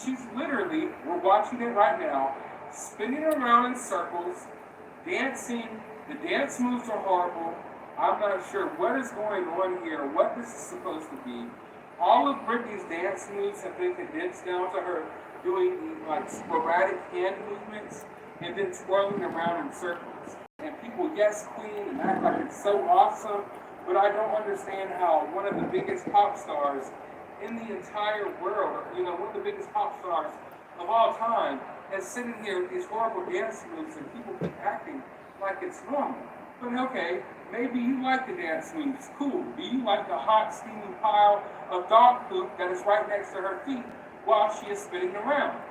She's literally, we're watching it right now, spinning around in circles, dancing. The dance moves are horrible. I'm not sure what is going on here, what this is supposed to be. All of Britney's dance moves have been condensed down to her doing like sporadic hand movements and then twirling around in circles. And people yes queen and act like it's so awesome, but I don't understand how one of the biggest pop stars in the entire world, one of the biggest pop stars of all time, is sitting here with these horrible dance moves and people keep acting like it's normal. But okay, maybe you like the dance moves. Cool. Do you like the hot, steaming pile of dog poop that is right next to her feet while she is spinning around?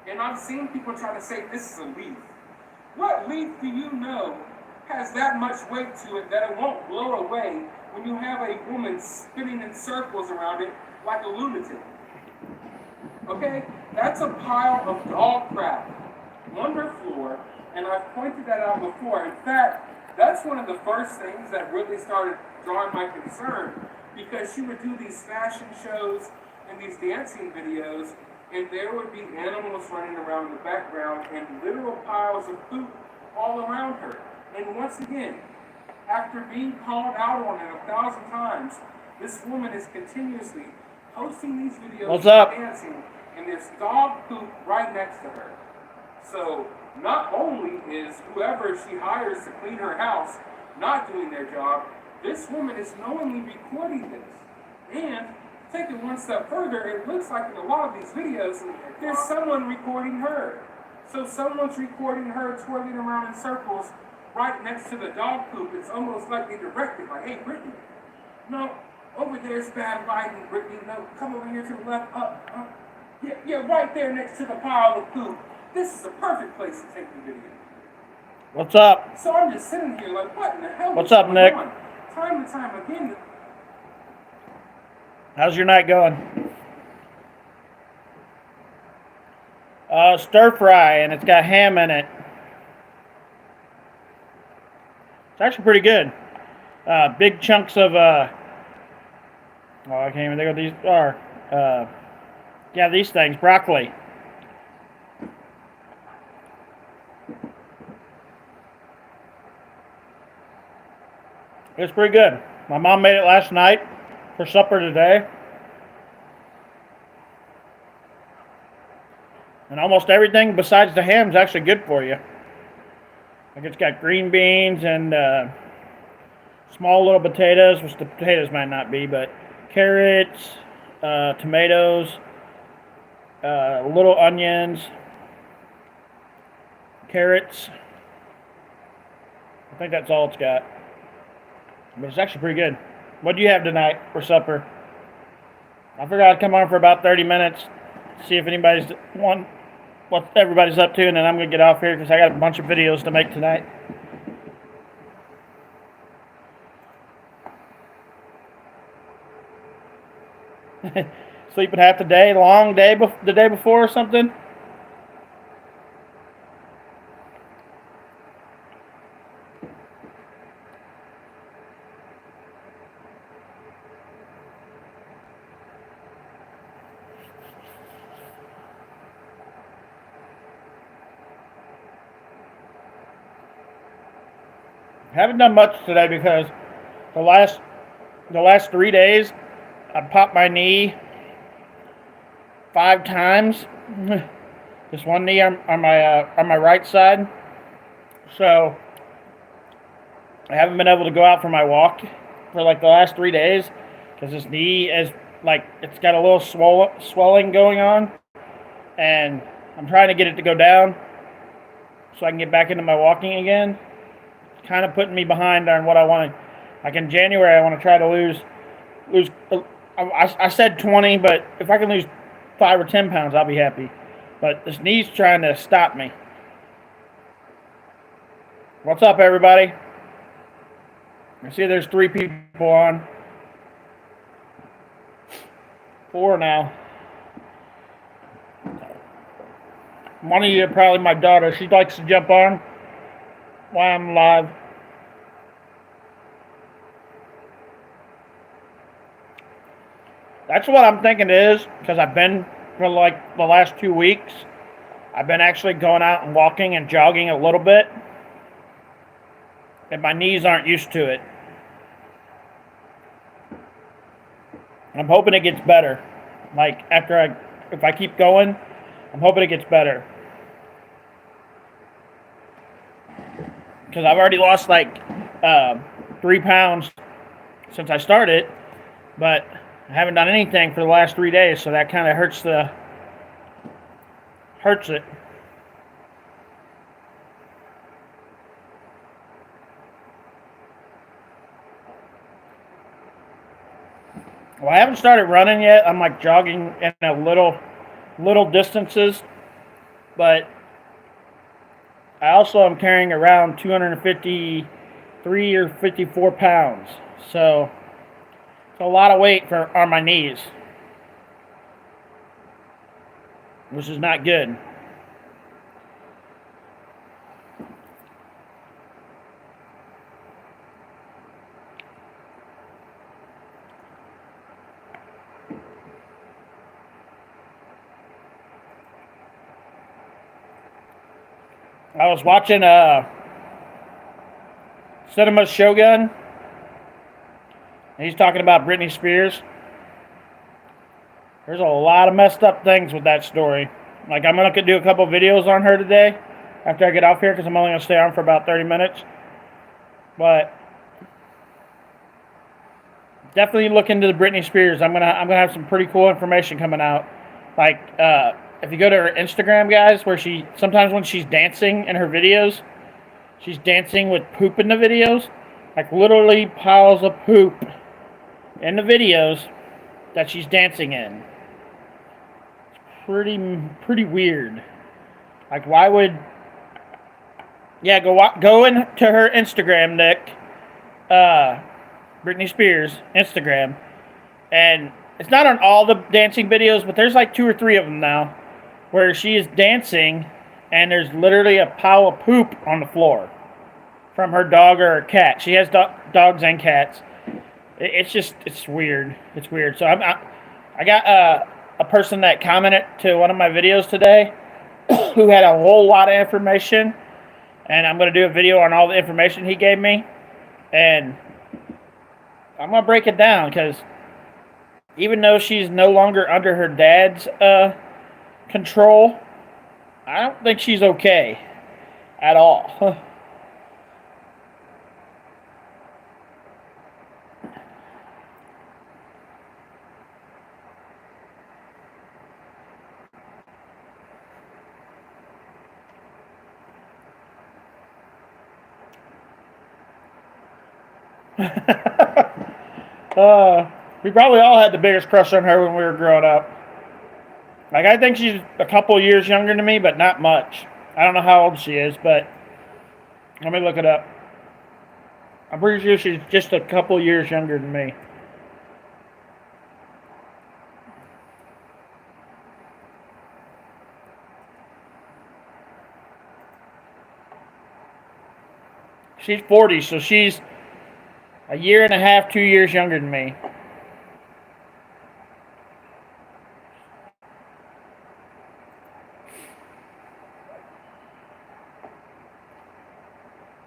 And I've seen people try to say this is a leaf. What leaf do you know has that much weight to it that it won't blow away when you have a woman spinning in circles around it like a lunatic? Okay? That's a pile of dog crap on her floor, and I've pointed that out before. In fact, that's one of the first things that really started drawing my concern, because she would do these fashion shows and these dancing videos, and there would be animals running around in the background and literal piles of poop all around her. And once again, after being called out on it 1,000 times, this woman is continuously posting these videos What's up? Dancing, and there's dog poop right next to her. So not only is whoever she hires to clean her house not doing their job, this woman is knowingly recording this. And take it one step further, it looks like in a lot of these videos, there's someone recording her. So someone's recording her twirling around in circles right next to the dog poop. It's almost like they directed, like, hey, Brittany, no, over there's bad lighting, Brittany, no, come over here to the left, up. Yeah, right there next to the pile of poop. This is the perfect place to take the video. What's up? So I'm just sitting here like, what in the hell What's up, Nick? on? Time and time again. How's your night going? Stir fry, and it's got ham in it. It's actually pretty good. Big chunks of, I can't even think what these are. Yeah, these things, broccoli. It's pretty good. My mom made it last night for supper today. And almost everything besides the ham is actually good for you. Like it's got green beans and small little potatoes, which the potatoes might not be, but carrots, tomatoes, little onions, carrots. I think that's all it's got. But it's actually pretty good. What do you have tonight for supper? I figured I'd come on for about 30 minutes, see if anybody's what everybody's up to, and then I'm going to get off here because I got a bunch of videos to make tonight. Sleeping half the day, long day, the day before or something? Haven't done much today because the last 3 days I popped my knee 5 times. Just one knee on my right side. So I haven't been able to go out for my walk for like the last 3 days because this knee is like it's got a little swelling going on, and I'm trying to get it to go down so I can get back into my walking again. Kind of putting me behind on what I want to. Like in January, I want to try to lose. I said 20, but if I can lose 5 or 10 pounds, I'll be happy. But this knee's trying to stop me. What's up, everybody? I see there's 3 people on. 4 now. One of you probably my daughter. She likes to jump on while I'm live. That's what I'm thinking it is, because I've been, for like the last 2 weeks, I've been actually going out and walking and jogging a little bit, and my knees aren't used to it. I'm hoping it gets better. Like, if I keep going, I'm hoping it gets better. Because I've already lost like 3 pounds since I started, but I haven't done anything for the last 3 days, so that kind of hurts it. Well, I haven't started running yet. I'm like jogging in a little distances, but I also am carrying around 253 or 54 pounds. So it's a lot of weight on my knees, which is not good. I was watching Cinema Shogun, and he's talking about Britney Spears. There's a lot of messed up things with that story. Like, I'm going to do a couple videos on her today after I get off here, because I'm only going to stay on for about 30 minutes. But definitely look into the Britney Spears. I'm gonna have some pretty cool information coming out. Like, if you go to her Instagram, guys, where sometimes when she's dancing in her videos, she's dancing with poop in the videos. Like, literally piles of poop in the videos that she's dancing in. It's pretty weird. Like, why would... Yeah, go into her Instagram, Nick. Britney Spears Instagram. And it's not on all the dancing videos, but there's like 2 or 3 of them now, where she is dancing and there's literally a pile of poop on the floor from her dog or her cat. She has dogs and cats. It's weird. It's weird. So I got a person that commented to one of my videos today who had a whole lot of information, and I'm going to do a video on all the information he gave me, and I'm going to break it down, because even though she's no longer under her dad's control, I don't think she's okay at all. We probably all had the biggest crush on her when we were growing up. Like, I think she's a couple years younger than me, but not much. I don't know how old she is, but let me look it up. I'm pretty sure she's just a couple years younger than me. She's 40, so she's a year and a half, 2 years younger than me.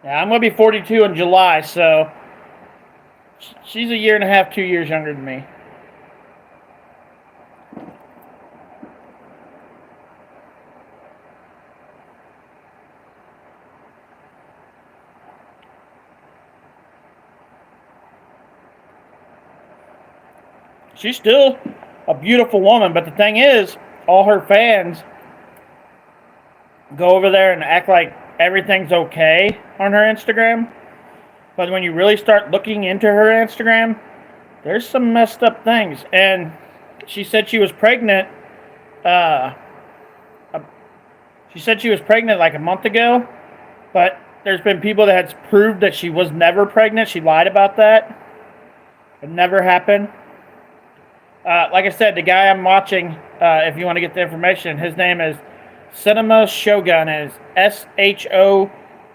Yeah, I'm going to be 42 in July, so she's a year and a half, 2 years younger than me. She's still a beautiful woman, but the thing is, all her fans go over there and act like everything's okay on her Instagram. But when you really start looking into her Instagram, there's some messed up things. And she said she was pregnant. She said she was pregnant like a month ago, but there's been people that has proved that she was never pregnant. She lied about that. It never happened. Like I said, the guy I'm watching, if you want to get the information, his name is Cinema Shogun. Is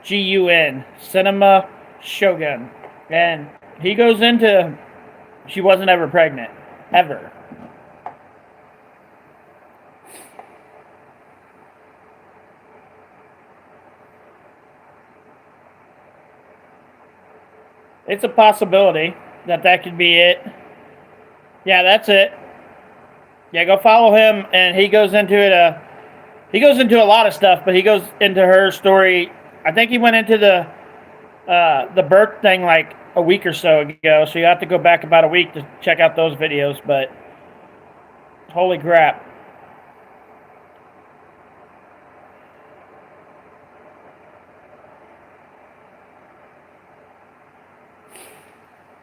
Shogun. Cinema Shogun. And he goes into, she wasn't ever pregnant. Ever. It's a possibility that could be it. Yeah, that's it. Yeah, go follow him, and he goes into it. He goes into a lot of stuff, but he goes into her story. I think he went into the birth thing like a week or so ago, so you have to go back about a week to check out those videos. But holy crap.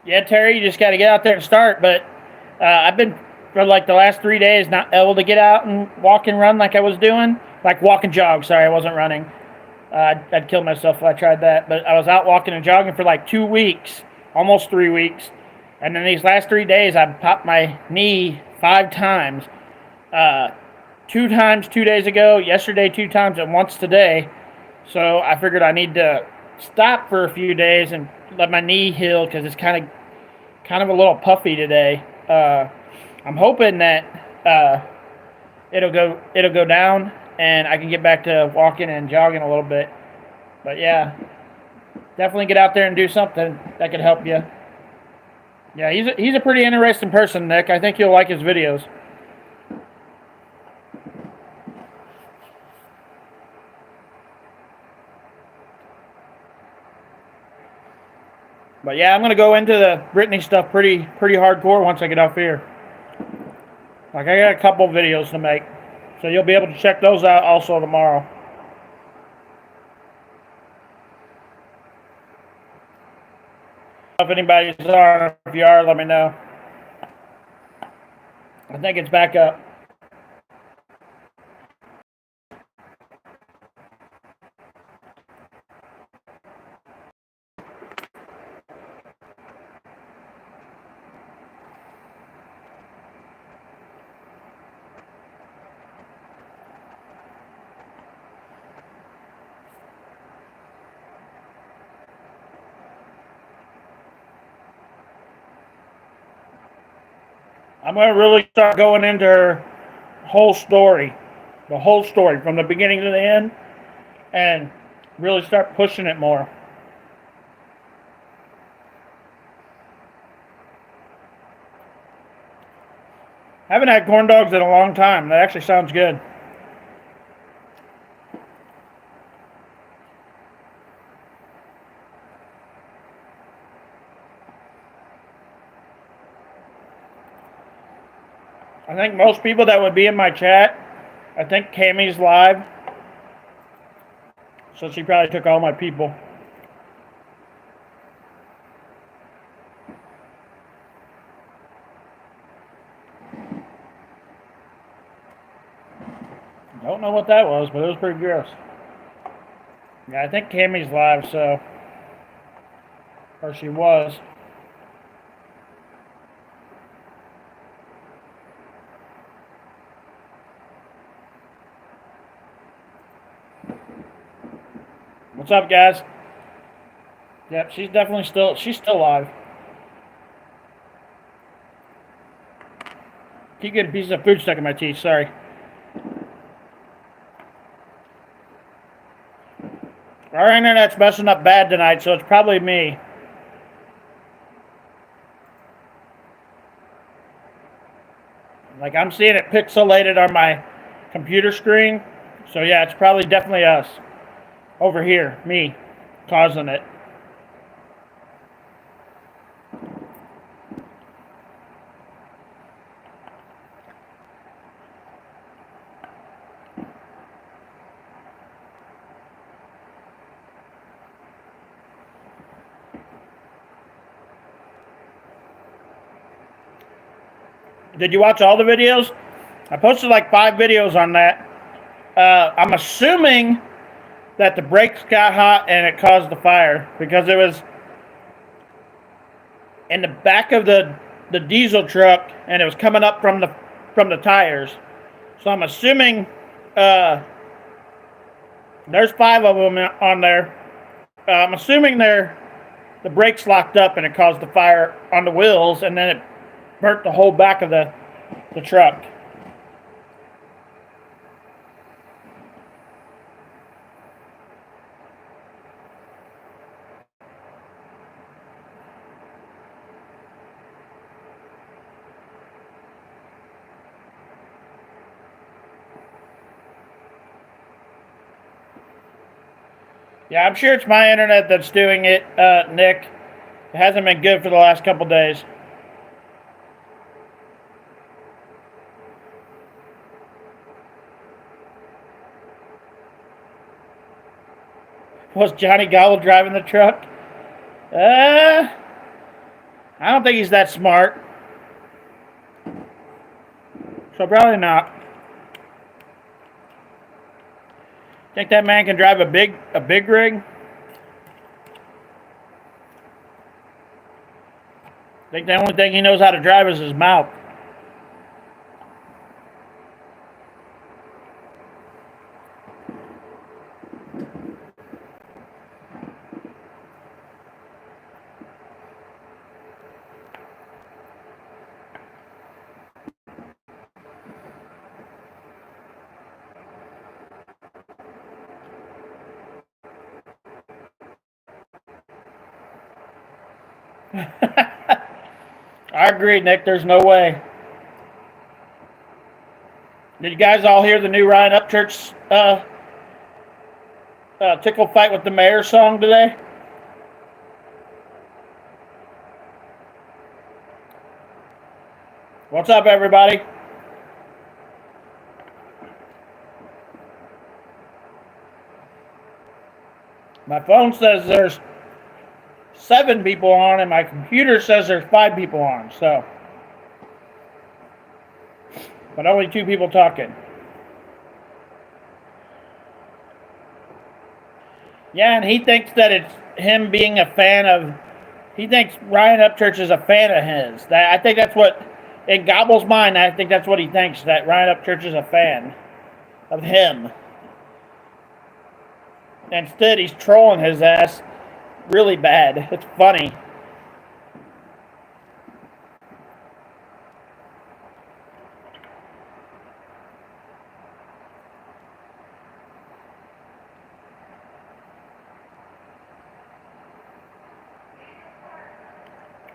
Yeah, Terry, you just got to get out there and start. But I've been, for like the last 3 days, not able to get out and walk and run like I was doing. Like walk and jog. Sorry, I wasn't running. I'd kill myself if I tried that. But I was out walking and jogging for like 2 weeks, almost 3 weeks. And then these last 3 days, I popped my knee 5 times. 2 times 2 days ago, yesterday 2 times, and once today. So I figured I need to stop for a few days and let my knee heal because it's kind of a little puffy today. I'm hoping that it'll go down and I can get back to walking and jogging a little bit. But yeah, definitely get out there and do something that could help you. Yeah, he's a pretty interesting person, Nick. I think you'll like his videos. But yeah, I'm gonna go into the Brittany stuff pretty hardcore once I get off here. Like I got a couple videos to make, so you'll be able to check those out also tomorrow. If anybody's on, if you are, let me know. I think it's back up. I'm going to really start going into her whole story, the whole story from the beginning to the end, and really start pushing it more. I haven't had corn dogs in a long time. That actually sounds good. I think most people that would be in my chat, I think Cammy's live. So she probably took all my people. Don't know what that was, but it was pretty gross. Yeah, I think Cammy's live, so. Or she was. What's up, guys? Yep, she's definitely still live. Keep getting pieces of food stuck in my teeth, sorry. Our internet's messing up bad tonight, so it's probably me. Like, I'm seeing it pixelated on my computer screen. So yeah, it's probably definitely us. Over here, me, causing it. Did you watch all the videos? I posted like 5 videos on that. I'm assuming that the brakes got hot and it caused the fire because it was in the back of the diesel truck and it was coming up from the tires. So I'm assuming there's 5 of them on there. I'm assuming the brakes locked up and it caused the fire on the wheels, and then it burnt the whole back of the truck. Yeah, I'm sure it's my internet that's doing it, Nick. It hasn't been good for the last couple days. Was Johnny Gobble driving the truck? I don't think he's that smart. So probably not. Think that man can drive a big rig? Think the only thing he knows how to drive is his mouth. I agree, Nick. There's no way. Did you guys all hear the new Ryan Upchurch Tickle Fight with the Mayor song today? What's up, everybody? My phone says there's 7 people on, and my computer says there's 5 people on, so. But only 2 people talking. Yeah, and he thinks that it's him being a fan of. He thinks Ryan Upchurch is a fan of his. I think that's what, in Gobble's mind, I think that's what he thinks, that Ryan Upchurch is a fan of him. Instead, he's trolling his ass really bad. It's funny.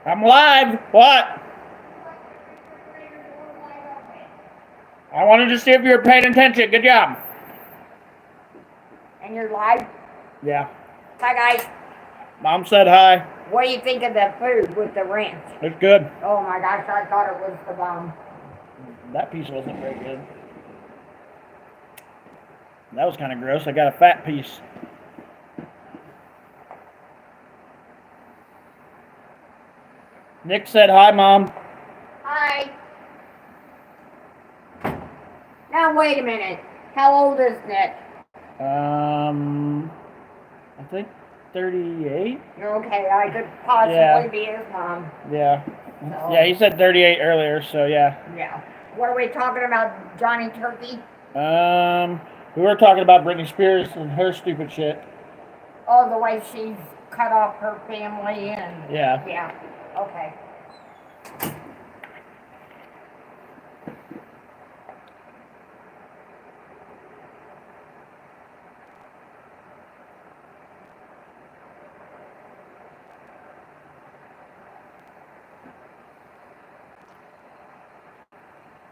I'm live. What? I wanted to see if you were paying attention. Good job. And you're live? Yeah. Hi, guys. Mom said hi. What do you think of the food with the ranch? It's good. Oh my gosh, I thought it was the bomb. That piece wasn't very good. That was kind of gross. I got a fat piece. Nick said hi, Mom. Hi. Now, wait a minute. How old is Nick? I think 38. Okay, I could possibly Yeah. be his mom. Yeah. So, Yeah, he said 38 earlier, so yeah. Yeah. What are we talking about, Johnny Turkey? We were talking about Britney Spears and her stupid shit. Oh, the way she's cut off her family and... Yeah. Yeah. Okay.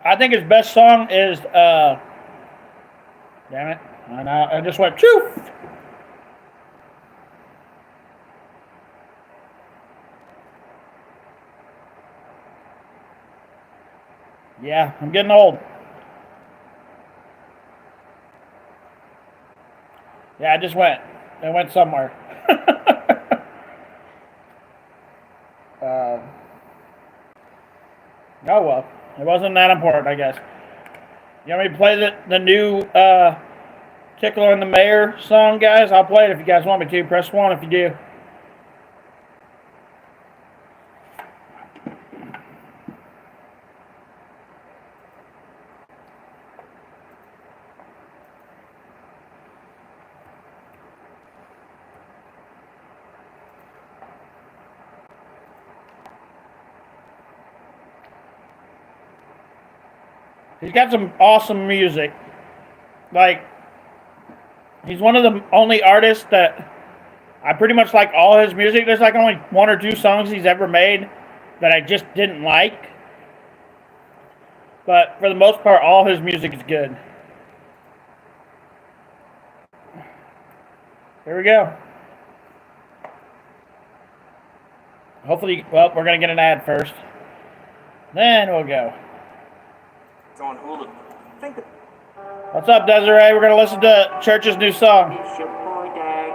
I think his best song is, damn it. I just went, choo! Yeah, I'm getting old. Yeah, I just went. I went somewhere. Oh well. It wasn't that important, I guess. You want me to play the new Tickler and the Mayor song, guys? I'll play it if you guys want me to. Press 1 if you do. He's got some awesome music. Like, he's one of the only artists that I pretty much like all his music. There's like only 1 or 2 songs he's ever made that I just didn't like. But for the most part, all his music is good. Here we go. Hopefully, well, we're going to get an ad first. Then we'll go. It's on Hulu. What's up, Desiree? We're going to listen to Church's new song. It's your boy, Dagger.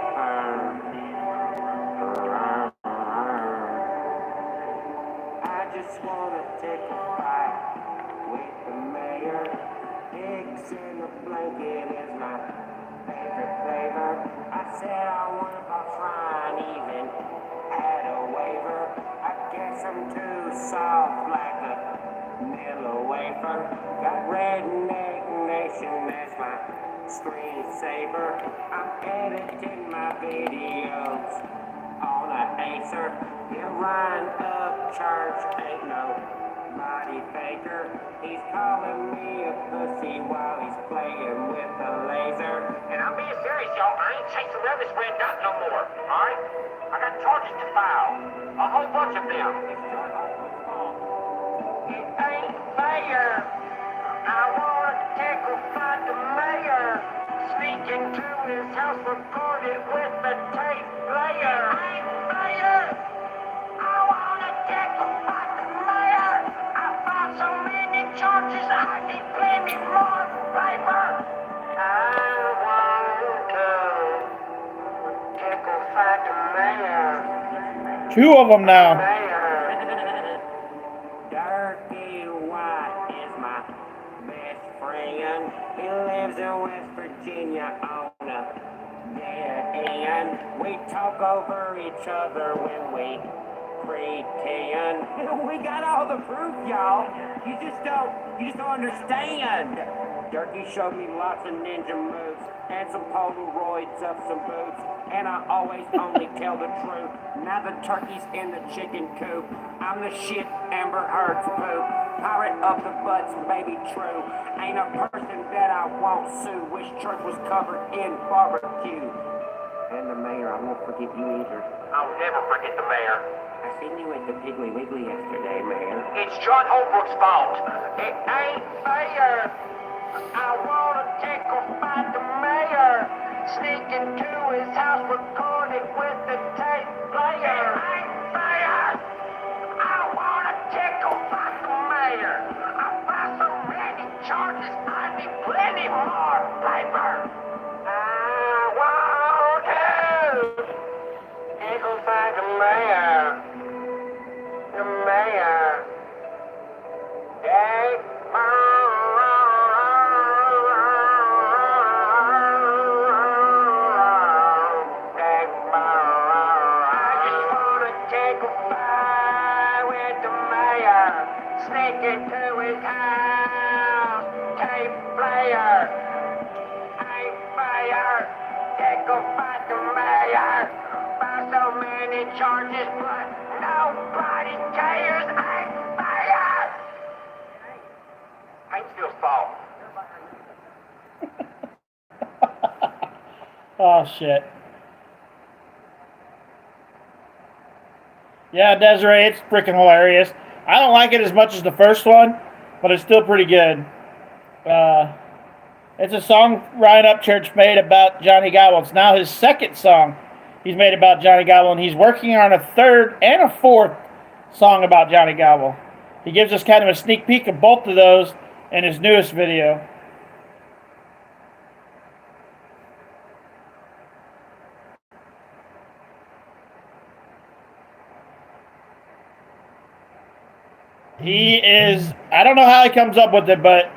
I just want to take a bite with the mayor. Eggs in a blanket is my favorite flavor. I said I want to buy frying, even had a waiver. I guess I'm too soft like a vanilla wafer. Got redneck nation as my screensaver. I'm editing my videos on a Acer. He'll run up church, ain't no body faker. He's calling me a pussy while he's playing with a laser. And I'm being serious, y'all. I ain't chasing rubbish red dot no more. Alright? I got charges to file. A whole bunch of them. It ain't fair. I wanna tickle fight the mayor. Sneak into his house, record it with the tape player. Ain't fair. I wanna tickle fight the mayor. I found so many charges, I need plenty more paper. I want to tickle fight the mayor. 2 of them now. Darky White is my best friend. He lives in West Virginia on a dead end. We talk over each other when we pretend. We got all the proof, y'all. You just don't understand. Darky showed me lots of ninja moves and some Polaroids of some boobs. And I always only tell the truth. Now the turkey's in the chicken coop. I'm the shit Amber Heard's poop. Pirate of the butts, baby true. Ain't a person that I won't sue. Wish church was covered in barbecue. And the mayor, I won't forget you either. I'll never forget the mayor. I seen you at the Piggly Wiggly yesterday, Mayor. It's John Holbrook's fault. It ain't fair. I wanna tickle fight the mayor. Sneak into his house, record it with the tape player. It ain't fair. I wanna tickle fight the mayor. I found so many charges, I need plenty more paper. I want to tickle fight the mayor. The mayor. Hey, sneak into his house, tape player, ain't fair, tickle fight the mayor, found so many charges, but nobody cares, ain't fair. Ain't still fault. Oh, shit. Yeah, Desiree, it's freaking hilarious. I don't like it as much as the first one, but it's still pretty good. It's a song Ryan Upchurch made about Johnny Gobble. It's now his second song he's made about Johnny Gobble, and he's working on a third and a fourth song about Johnny Gobble. He gives us kind of a sneak peek of both of those in his newest video. He is, I don't know how he comes up with it, but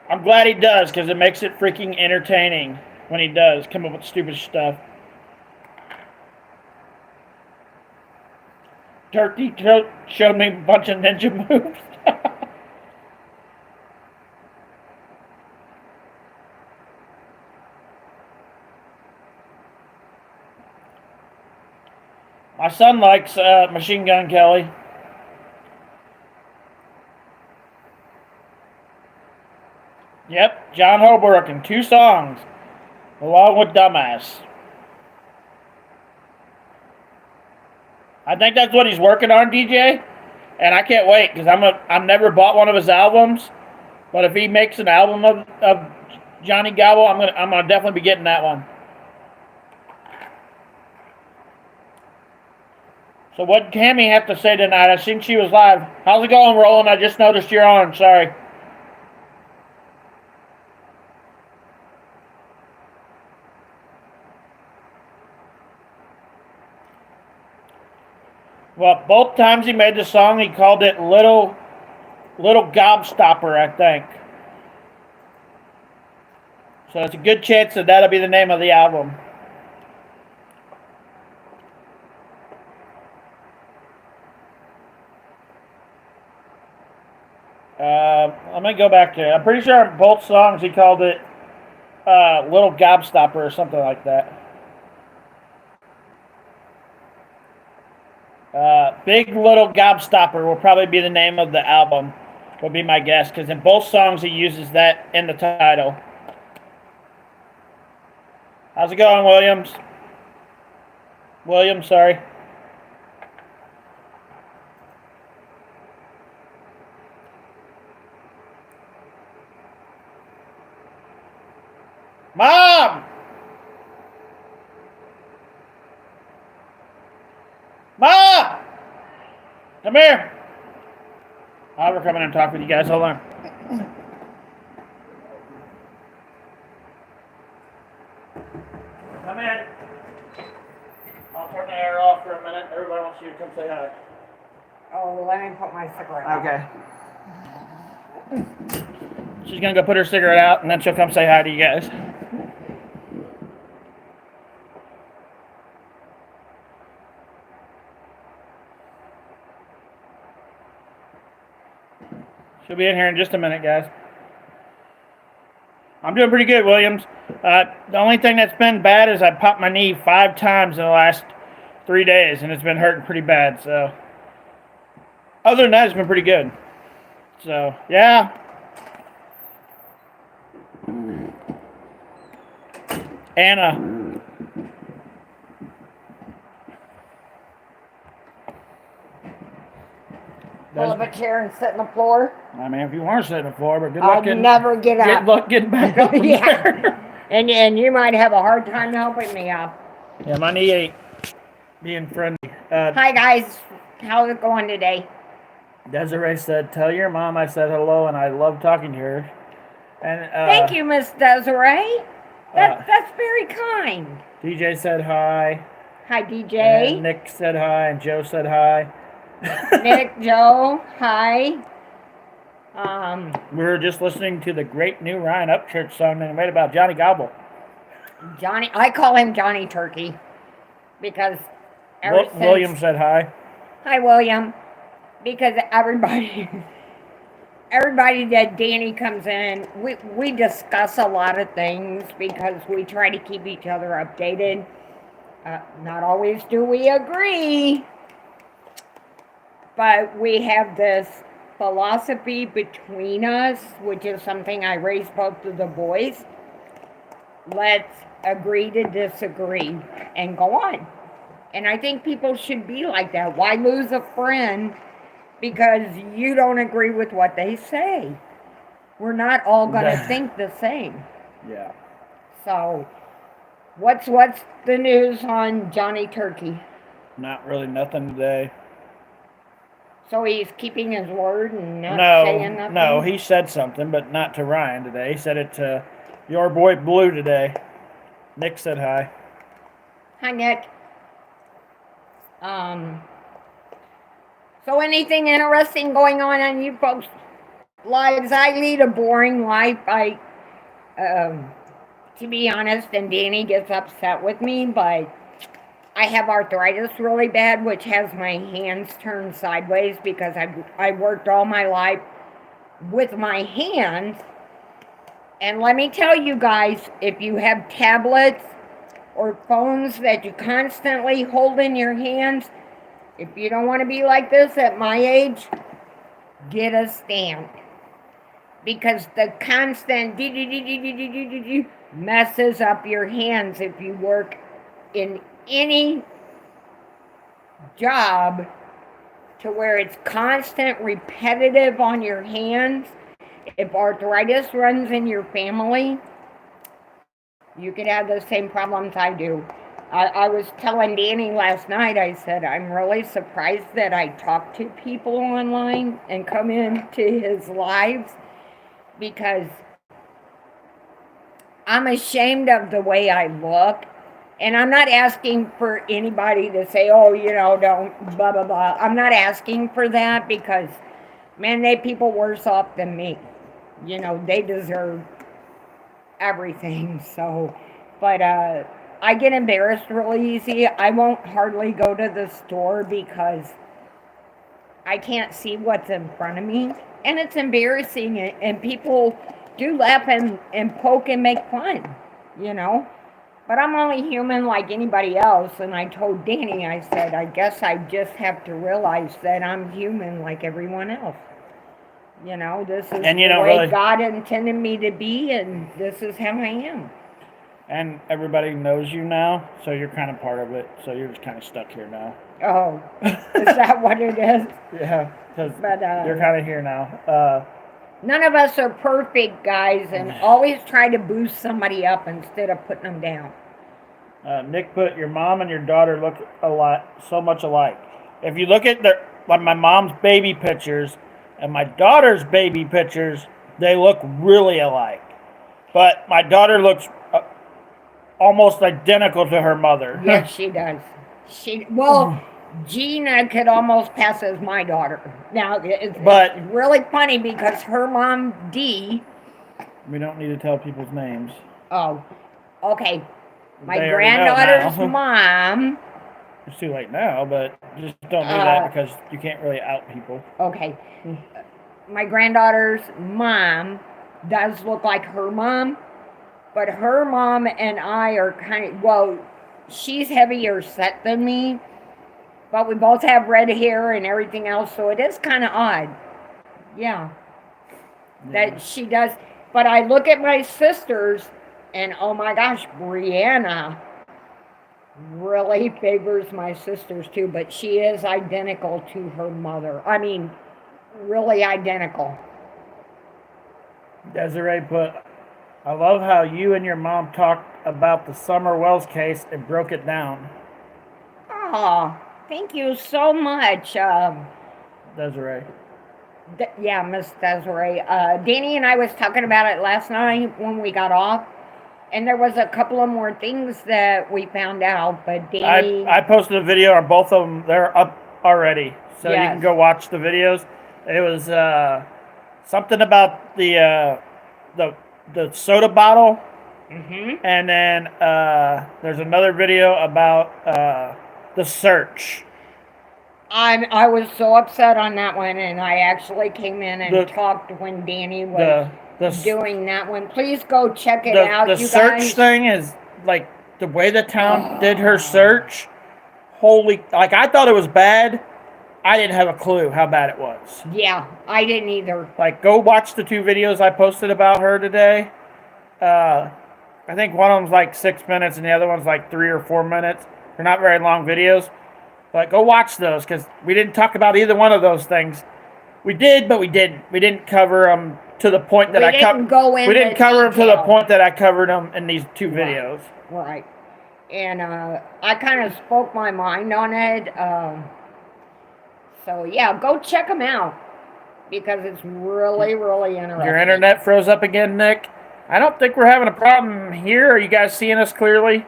I'm glad he does, because it makes it freaking entertaining when he does come up with stupid stuff. Turkey showed me a bunch of ninja moves. My son likes Machine Gun Kelly. Yep, John Holbrook in 2 songs, along with Dumbass. I think that's what he's working on, DJ, and I can't wait, because I've never bought one of his albums, but if he makes an album of Johnny Gobble, I'm gonna definitely be getting that one. So what did Cammy have to say tonight? I seen she was live. How's it going, Roland? I just noticed you're on. Sorry. Well, both times he made the song, he called it Little Gobstopper, I think. So it's a good chance that that'll be the name of the album. Let me go back to it. I'm pretty sure both songs he called it Little Gobstopper or something like that. Big Little Gobstopper will probably be the name of the album, would be my guess, because in both songs he uses that in the title. How's it going, Williams? Williams, sorry. Mom! Mom! Come here. I'll come in and talk with you guys. Hold on. Come in. I'll turn the air off for a minute. Everybody wants you to come say hi. Oh, let me put my cigarette out. Okay. She's going to go put her cigarette out, and then she'll come say hi to you guys. She'll be in here in just a minute, guys. I'm doing pretty good, Williams. The only thing that's been bad is I popped my knee 5 times in the last 3 days, and it's been hurting pretty bad. So, other than that, it's been pretty good. So, yeah. Anna. Pull up a chair and sit on the floor. I mean, if you want to sit on the floor, but good luck I'll never get up. Good luck getting back up from there. And you might have a hard time helping me up. Yeah, my knee ain't being friendly. Hi guys, how's it going today? Desiree said, "Tell your mom I said hello and I love talking to her." And thank you, Miss Desiree. That's very kind. DJ said hi. Hi, DJ. And Nick said hi, and Joe said hi. Nick, Joe, hi. We were just listening to the great new Ryan Upchurch song they made about Johnny Gobble. Johnny, I call him Johnny Turkey because William said hi. Hi, William. Because everybody that Danny comes in, we discuss a lot of things because we try to keep each other updated. Not always do we agree, but we have this philosophy between us, which is something I raised both of the boys. Let's agree to disagree and go on. And I think people should be like that. Why lose a friend because you don't agree with what they say? We're not all going to think the same. Yeah. So, what's the news on Johnny Turkey? Not really nothing today. So he's keeping his word and not saying nothing? No, he said something, but not to Ryan today. He said it to your boy Blue today. Nick said hi. Hi, Nick. So anything interesting going on you folks' lives? I lead a boring life. To be honest, and Danny gets upset with me, but I have arthritis really bad, which has my hands turned sideways because I worked all my life with my hands. And let me tell you guys, if you have tablets or phones that you constantly hold in your hands, if you don't want to be like this at my age, get a stand. Because the constant messes up your hands if you work in any job to where it's constant, repetitive on your hands. If arthritis runs in your family, you could have the same problems I do. I was telling Danny last night, I said, I'm really surprised that I talk to people online and come into his lives because I'm ashamed of the way I look. And I'm not asking for anybody to say, oh, don't blah, blah, blah. I'm not asking for that because, man, they people worse off than me. They deserve everything. So, but I get embarrassed really easy. I won't hardly go to the store because I can't see what's in front of me. And it's embarrassing. And people do laugh and poke and make fun, you know. But I'm only human like anybody else. And I told Danny, I said, I guess I just have to realize that I'm human like everyone else. This is And you the don't way really- God intended me to be, and this is how I am. And everybody knows you now, so you're kind of part of it. So you're just kind of stuck here now. Oh, is that what it is? Yeah, because But you're kind of here now. none of us are perfect, guys, and always try to boost somebody up instead of putting them down. Nick put, your mom and your daughter look so much alike. If you look at my mom's baby pictures and my daughter's baby pictures, they look really alike. But my daughter looks almost identical to her mother. Yes, she does. Gina could almost pass as my daughter. Now, it's really funny because her mom, Dee. We don't need to tell people's names. Oh, okay. My They already know granddaughter's now. mom. It's too late now, but just don't do that because you can't really out people. Okay. My granddaughter's mom does look like her mom, but her mom and I are she's heavier set than me, but we both have red hair and everything else, so it is kind of odd. Yeah. That she does. But I look at my sisters, and oh my gosh, Brianna really favors my sisters too, but she is identical to her mother. I mean, really identical. Desiree put, I love how you and your mom talked about the Summer Wells case and broke it down. Oh, thank you so much. Desiree. Yeah, Miss Desiree. Danny and I was talking about it last night when we got off. And there was a couple of more things that we found out, but Danny... I posted a video on both of them. They're up already. So Yes. you can go watch the videos. It was something about the soda bottle. Mm-hmm. And then there's another video about the search. I was so upset on that one, and I actually came in and talked when Danny was doing that one. Please go check it out, the you search guys. thing is like the way the town did her search. I thought it was bad. I didn't have a clue how bad it was. Yeah, I didn't either. Like, go watch the two videos I posted about her today. I think one of them's like 6 minutes and the other one's like 3 or 4 minutes. They're not very long videos. But go watch those because we didn't talk about either one of those things. We did, but we didn't. We didn't cover them to the point that We didn't cover them to the point that I covered them in these two videos. Right. And I kind of spoke my mind on it. So, yeah, go check them out because it's really, really interesting. Your internet froze up again, Nick? I don't think we're having a problem here. Are you guys seeing us clearly?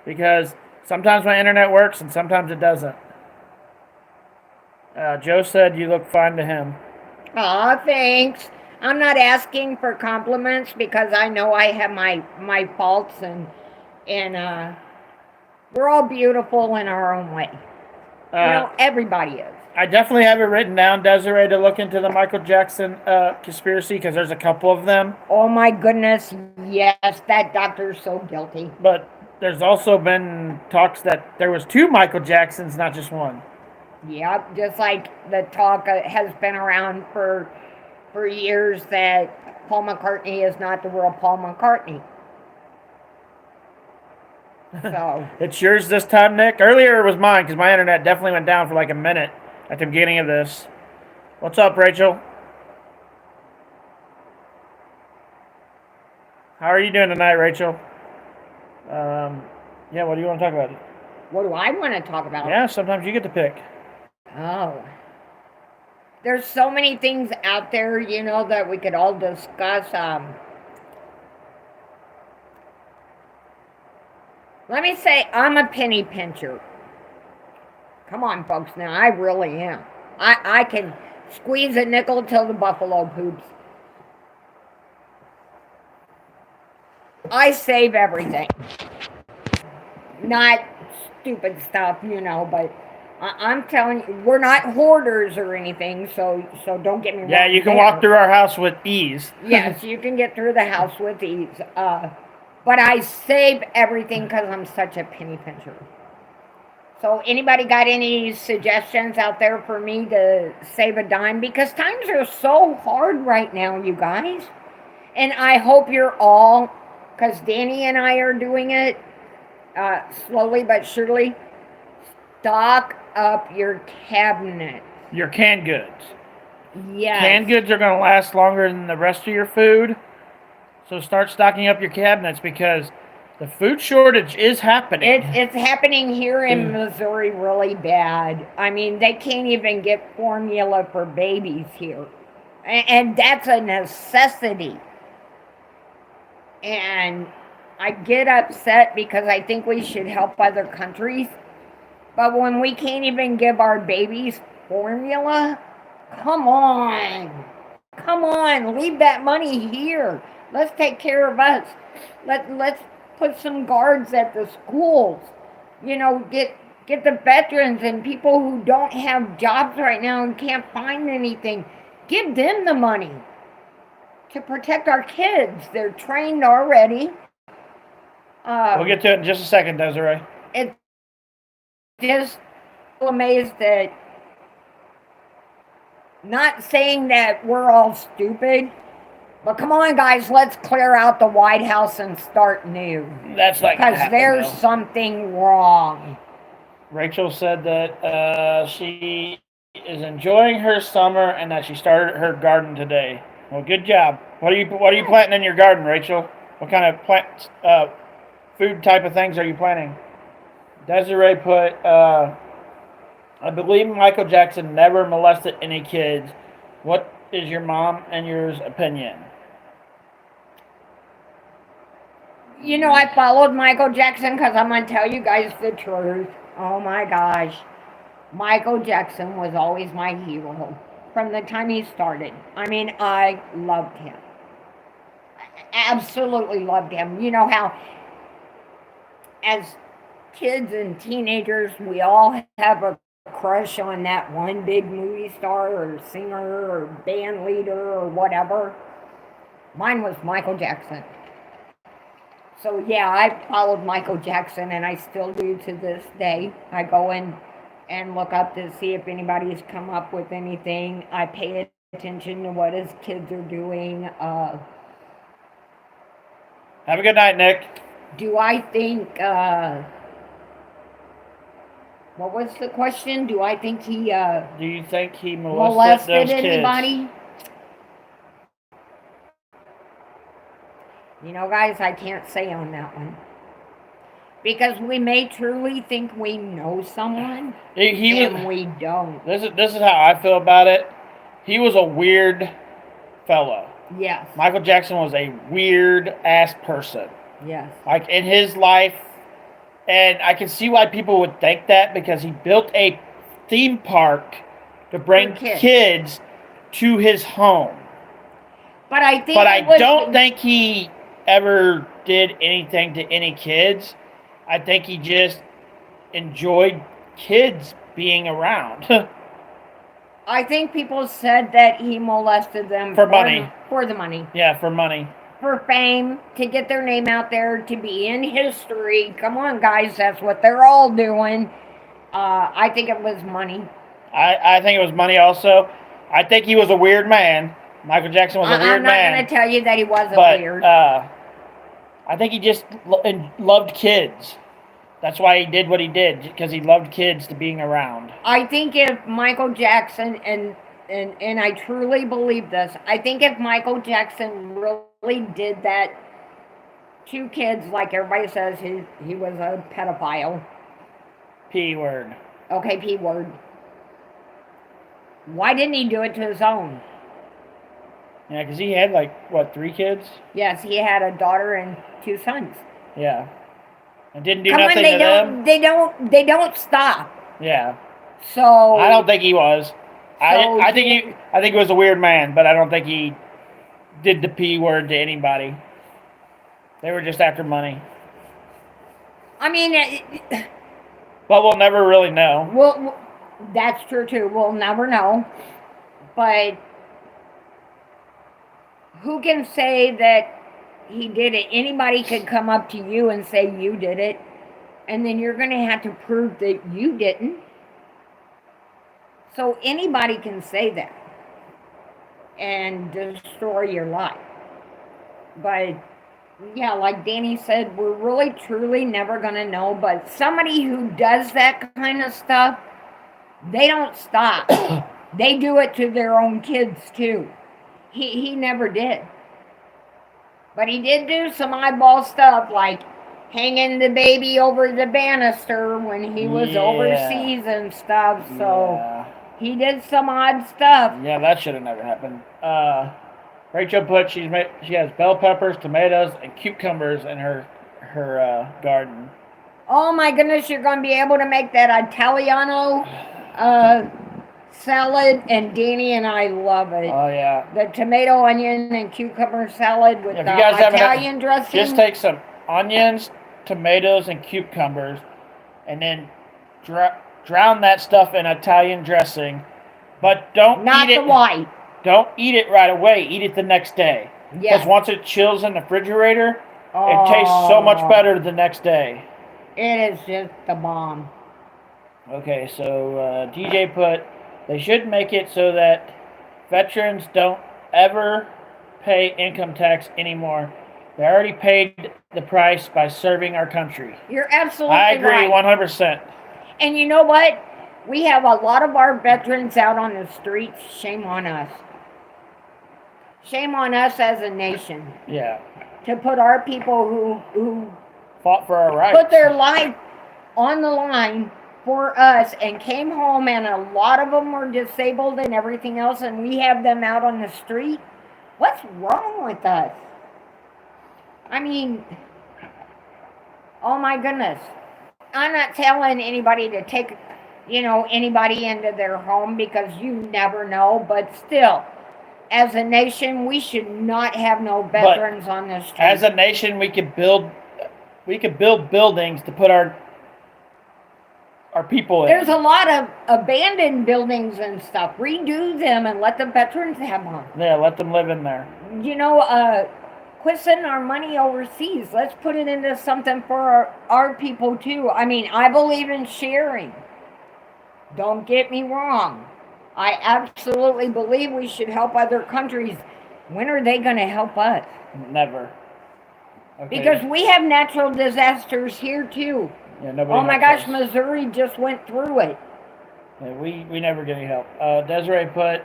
Because sometimes my internet works and sometimes it doesn't. Joe said you look fine to him. Aw, thanks. I'm not asking for compliments because I know I have my faults and we're all beautiful in our own way. Everybody is. I definitely have it written down, Desiree, to look into the Michael Jackson conspiracy because there's a couple of them. Oh my goodness, yes, that doctor's so guilty. But there's also been talks that there was 2 Michael Jacksons, not just one. Yep, just like the talk has been around for years that Paul McCartney is not the real Paul McCartney. So It's yours this time, Nick? Earlier it was mine because my internet definitely went down for like a minute at the beginning of this. What's up, Rachel? How are you doing tonight, Rachel? Yeah, what do you want to talk about? What do I want to talk about? Yeah, sometimes you get to pick. Oh. There's so many things out there, you know, that we could all discuss. Let me say, I'm a penny pincher. Come on, folks, now, I really am. I can squeeze a nickel till the buffalo poops. I save everything. Not stupid stuff, you know, but I'm telling you, we're not hoarders or anything, so don't get me wrong. Yeah, you can there. walk through our house with ease. Yes, you can get through the house with ease. But I save everything because I'm such a penny pincher. So anybody got any suggestions out there for me to save a dime? Because times are so hard right now, you guys. And I hope you're all, because Danny and I are doing it slowly but surely, stock up your cabinet. Your canned goods. Yes. Canned goods are going to last longer than the rest of your food. So start stocking up your cabinets because the food shortage is happening. It's happening here in Missouri really bad. I mean, they can't even get formula for babies here. And that's a necessity. And I get upset because I think we should help other countries. But when we can't even give our babies formula, come on. Come on, leave that money here. Let's take care of us. Let's put some guards at the schools. You know, get the veterans and people who don't have jobs right now and can't find anything. Give them the money to protect our kids. They're trained already. We'll get to it in just a second, Desiree. It's just amazed that, not saying that we're all stupid, but come on, guys, let's clear out the White House and start new. That's like because there's though. something wrong. Rachel said that she is enjoying her summer and that she started her garden today. Well, good job. What are you planting in your garden, Rachel? What kind of plant food type of things are you planting? Desiree put, I believe Michael Jackson never molested any kids. What is your mom and yours opinion? You know, I followed Michael Jackson because I'm going to tell you guys the truth. Oh my gosh. Michael Jackson was always my hero from the time he started. I mean, I loved him. Absolutely loved him. You know how, as kids and teenagers, we all have a crush on that one big movie star or singer or band leader or whatever. Mine was Michael Jackson. So yeah, I followed Michael Jackson and I still do to this day. I go in and look up to see if anybody's come up with anything. I pay attention to what his kids are doing. Have a good night, Nick. Do I think, what was the question? Do I think he do you think he molested those anybody? Kids? You know, guys, I can't say on that one. Because we may truly think we know someone, and we don't. This is how I feel about it. He was a weird fellow. Yes. Michael Jackson was a weird-ass person. Yes. Like, in his life, and I can see why people would think that, because he built a theme park to bring kids to his home. But I think don't think he ever did anything to any kids. I think he just enjoyed kids being around. I think people said that he molested them for money. For the money. Yeah, for money. For fame, to get their name out there, to be in history. Come on, guys, that's what they're all doing. I think it was money. I think it was money also. I think he was a weird man. Michael Jackson was a weird man. I'm not going to tell you that he wasn't weird. I think he just loved kids. That's why he did what he did, because he loved kids to being around. I think if Michael Jackson, and I truly believe this, I think if Michael Jackson really did that 2 kids, like everybody says, he was a pedophile. P word. Okay, P word. Why didn't he do it to his own? Yeah, because he had like what, 3 kids? Yes, he had a daughter and 2 sons. Yeah, and didn't do Come nothing on, they to don't, them. they don't stop. Yeah, So I don't think he was. So I think he was a weird man, but I don't think he did the P word to anybody. They were just after money. I mean, But we'll never really know. well, that's true too. We'll never know. But who can say that he did it? Anybody could come up to you and say you did it, and then you're going to have to prove that you didn't. So anybody can say that and destroy your life. But yeah, like Danny said, we're really truly never going to know. But somebody who does that kind of stuff, they don't stop. They do it to their own kids too. He never did. But he did do some eyeball stuff, like hanging the baby over the banister when he was overseas and stuff. So he did some odd stuff. Yeah, that should have never happened. Rachel put she has bell peppers, tomatoes, and cucumbers in her garden. Oh my goodness, you're going to be able to make that Italiano salad, and Danny and I love it. Oh yeah. The tomato, onion, and cucumber salad with If the you guys haven't Italian dressing. Just take some onions, tomatoes, and cucumbers, and then drown that stuff in Italian dressing. But don't Not eat the it. white. Don't eat it right away. Eat it the next day. Yes. Because once it chills in the refrigerator, it tastes so much better the next day. It is just the bomb. Okay, so DJ put, they should make it so that veterans don't ever pay income tax anymore. They already paid the price by serving our country. You're absolutely I agree right. 100%. And you know what? We have a lot of our veterans out on the streets. Shame on us. Shame on us as a nation. Yeah. To put our people who fought for our rights. Put their life on the line for us and came home, and a lot of them were disabled and everything else, and we have them out on the street. What's wrong with us? I mean, oh my goodness. I'm not telling anybody to take, anybody into their home, because you never know, but still, as a nation, we should not have no veterans on the street. As a nation, we could build buildings to put our people in. There's a lot of abandoned buildings and stuff. Redo them and let the veterans have them. Yeah, let them live in there. Quit sending our money overseas. Let's put it into something for our people too. I mean, I believe in sharing. Don't get me wrong. I absolutely believe we should help other countries. When are they going to help us? Never. Okay. Because we have natural disasters here too. Yeah, nobody. Oh my gosh, Missouri just went through it. Yeah, we never get any help. Desiree put,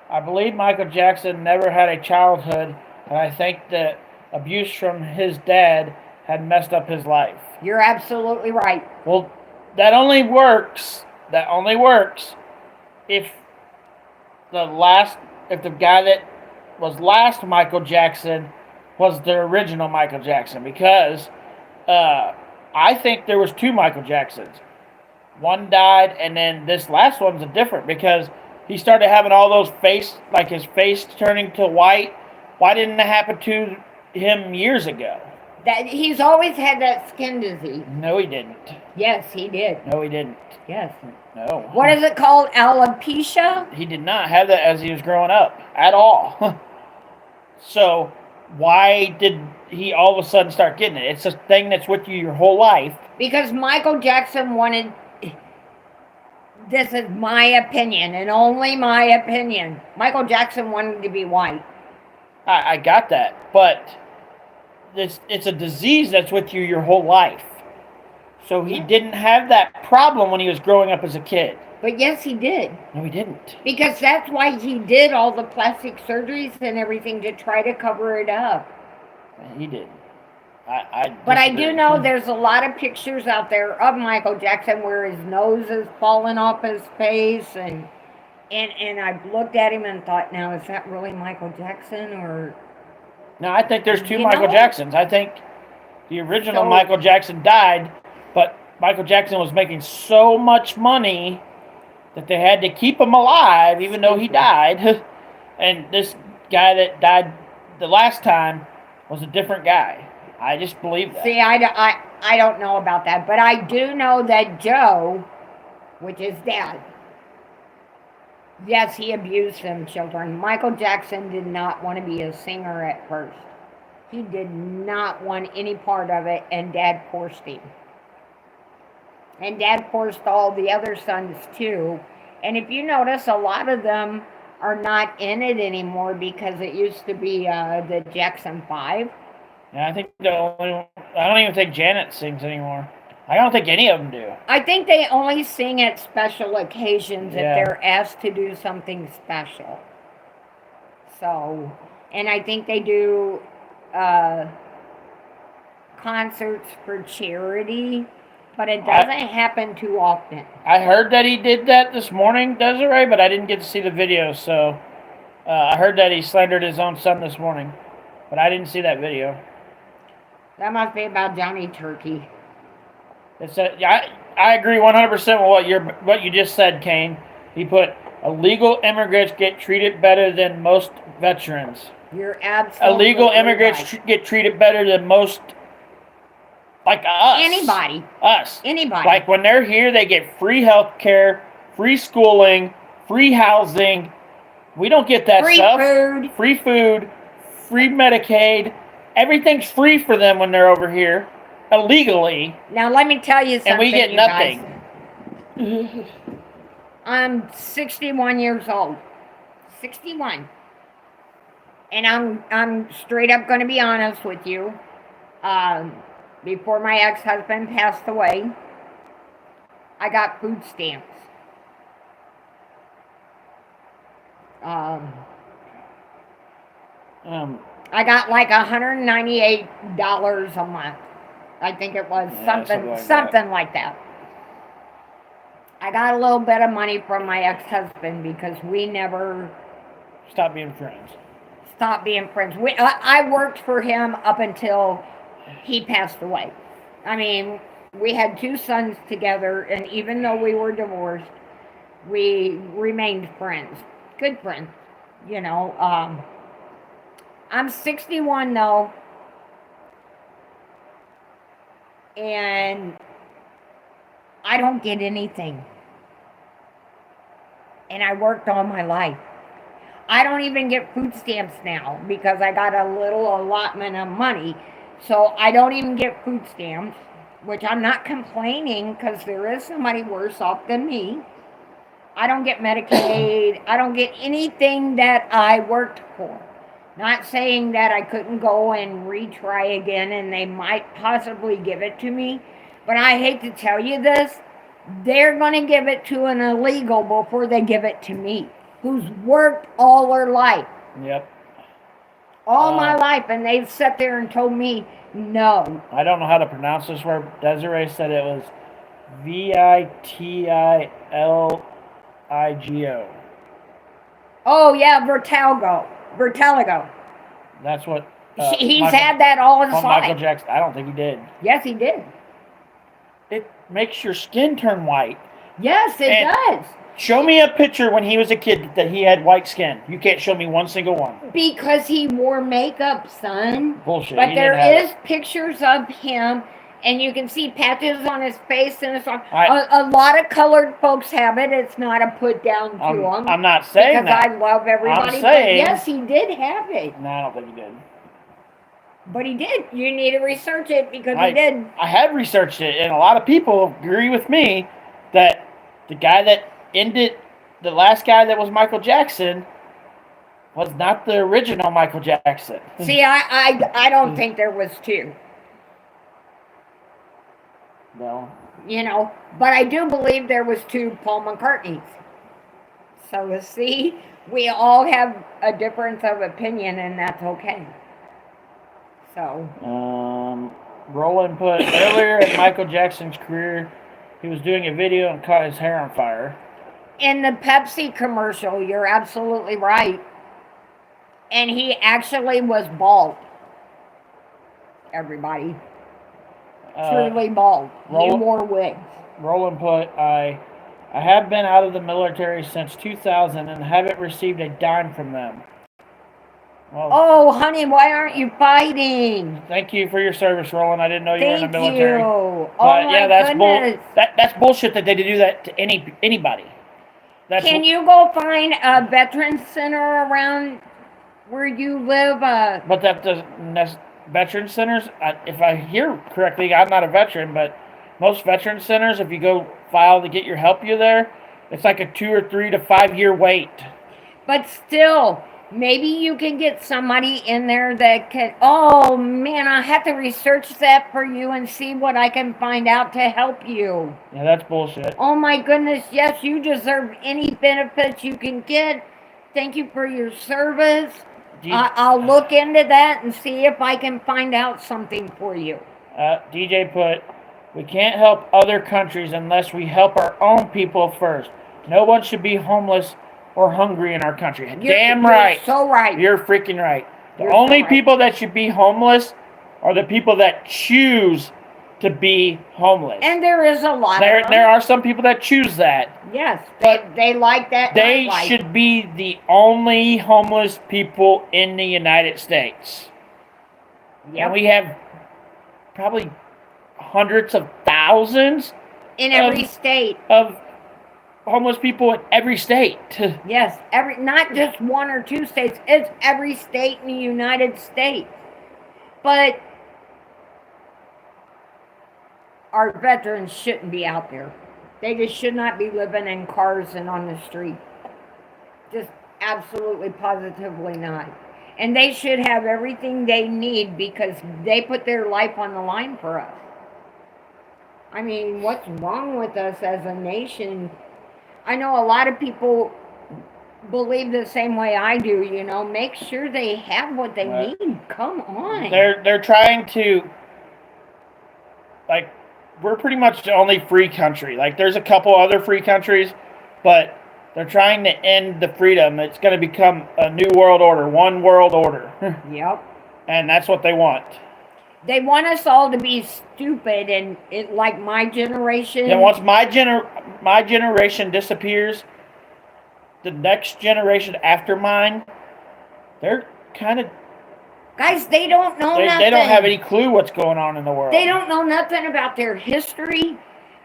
I believe Michael Jackson never had a childhood, and I think that abuse from his dad had messed up his life. You're absolutely right. Well, that only works if the guy that was last Michael Jackson was the original Michael Jackson, because I think there was 2 Michael Jacksons. One died, and then this last one's different, because he started having all those his face turning to white. Why didn't that happen to him years ago? That he's always had that skin disease. No, he didn't. Yes, he did. No, he didn't. Yes. No. What is it called? Alopecia? He did not have that as he was growing up at all. So why did he all of a sudden start getting it? It's a thing that's with you your whole life. Because Michael Jackson wanted, this is my opinion and only my opinion, Michael Jackson wanted to be white. I got that, but it's a disease that's with you your whole life. So he didn't have that problem when he was growing up as a kid. But yes, he did. No, he didn't. Because that's why he did all the plastic surgeries and everything to try to cover it up. He didn't. But I disagree. do know there's a lot of pictures out there of Michael Jackson where his nose is falling off his face, and I've looked at him and thought, now is that really Michael Jackson or? No, I think there's two You Michael know? Jacksons. I think the original So- Michael Jackson died, but Michael Jackson was making so much money that they had to keep him alive, even though he died. And this guy that died the last time was a different guy. I just believe that. See, I don't know about that, but I do know that Joe, which is Dad, yes, he abused them children. Michael Jackson did not want to be a singer at first. He did not want any part of it, and Dad forced him. And Dad forced all the other sons too. And if you notice, a lot of them are not in it anymore because it used to be the Jackson 5. Yeah, I don't even think Janet sings anymore. I don't think any of them do. I think they only sing at special occasions if Yeah. they're asked to do something special. So, and I think they do concerts for charity, but it doesn't happen too often. I heard that he did that this morning, Desiree, but I didn't get to see the video, so I heard that he slandered his own son this morning, but I didn't see that video. That must be about Johnny Turkey. I agree 100% with what you just said, Kane. He put illegal immigrants get treated better than most veterans. You're absolutely Illegal immigrants right. get treated better than most, like us. Anybody. Us. Anybody. Like when they're here, they get free health care, free schooling, free housing. We don't get that Free stuff. food. Free food, free Medicaid. Everything's free for them when they're over here, illegally, Now let me tell you something. and we get you nothing. guys. I'm 61 years old. 61. And I'm straight up going to be honest with you. Before my ex-husband passed away, I got food stamps. I got like $198 a month. I think it was something like that. I got a little bit of money from my ex-husband because we never Stop being friends. stopped being friends. I worked for him up until he passed away. I mean, we had 2 sons together, and even though we were divorced, we remained friends. Good friends, you know. I'm 61 though, and I don't get anything. And I worked all my life. I don't even get food stamps now because I got a little allotment of money. So I don't even get food stamps, which I'm not complaining because there is somebody worse off than me. I don't get Medicaid. I don't get anything that I worked for. Not saying that I couldn't go and retry again and they might possibly give it to me. But I hate to tell you this, they're going to give it to an illegal before they give it to me, who's worked all their life. Yep. All my life, and they've sat there and told me no. I don't know how to pronounce this word. Desiree said it was Vitilgo. Oh yeah, Vertaligo. That's what. He's had that all his life. Michael Jackson. I don't think he did. Yes, he did. It makes your skin turn white. Yes, it does. Show me a picture when he was a kid that he had white skin. You can't show me one single one. Because he wore makeup, son. Bullshit. But He there didn't have is pictures of him, and you can see patches on his face and his arm. I- A lot of colored folks have it. It's not a put down to them. I'm not saying because that. I love everybody. I'm saying- but yes, he did have it. No, I don't think he did. But he did. You need to research it because he did. I have researched it, and a lot of people agree with me that the guy that ended, the last guy that was Michael Jackson, was not the original Michael Jackson. See, I don't think there was 2. No. You know, but I do believe there was 2 Paul McCartneys. So see, we all have a difference of opinion, and that's okay. So, Roland put earlier in Michael Jackson's career, he was doing a video and caught his hair on fire. in the Pepsi commercial, you're absolutely right. And he actually was bald. Everybody. Truly bald. He wore wigs. Roland put, I have been out of the military since 2000 and haven't received a dime from them. Well, Oh, honey, why aren't you fighting? thank you for your service, Roland. I didn't know you were in the Thank military. you. Oh, But my yeah, that's goodness. that's bullshit that they do that to anybody. Can you go find a veterans center around where you live? But that doesn't. Veteran centers, if I hear correctly, I'm not a veteran, but most veteran centers, if you go file to get your help you there, it's like a 2 or 3 to 5 year wait. But still, maybe you can get somebody in there that can. Oh man, I have to research that for you and see what I can find out to help you. Yeah, that's bullshit. Oh my goodness, yes, you deserve any benefits you can get. Thank you for your service. I'll look into that and see if I can find out something for you. DJ put, we can't help other countries unless we help our own people first. No one should be homeless or hungry in our country. Damn right. You're so right. You're freaking right. The You're only so right. people that should be homeless are the people that choose to be homeless. And there is a lot of them. There are some people that choose that. Yes, they like that. They should be the only homeless people in the United States. Yep. And we have probably hundreds of thousands in every state of homeless people in every state. Yes, not just 1 or 2 states. It's every state in the United States. But our veterans shouldn't be out there. They just should not be living in cars and on the street. Just absolutely, positively not. And they should have everything they need because they put their life on the line for us. I mean, what's wrong with us as a nation? I know a lot of people believe the same way I do, you know. Make sure they have what they need. Come on. They're trying to, like, we're pretty much the only free country. Like, there's a couple other free countries, but they're trying to end the freedom. It's going to become a new world order, one world order. Yep. And that's what they want. They want us all to be stupid and like my generation. And once my generation disappears, the next generation after mine, they're kind of... Guys, they don't know nothing. They don't have any clue what's going on in the world. They don't know nothing about their history.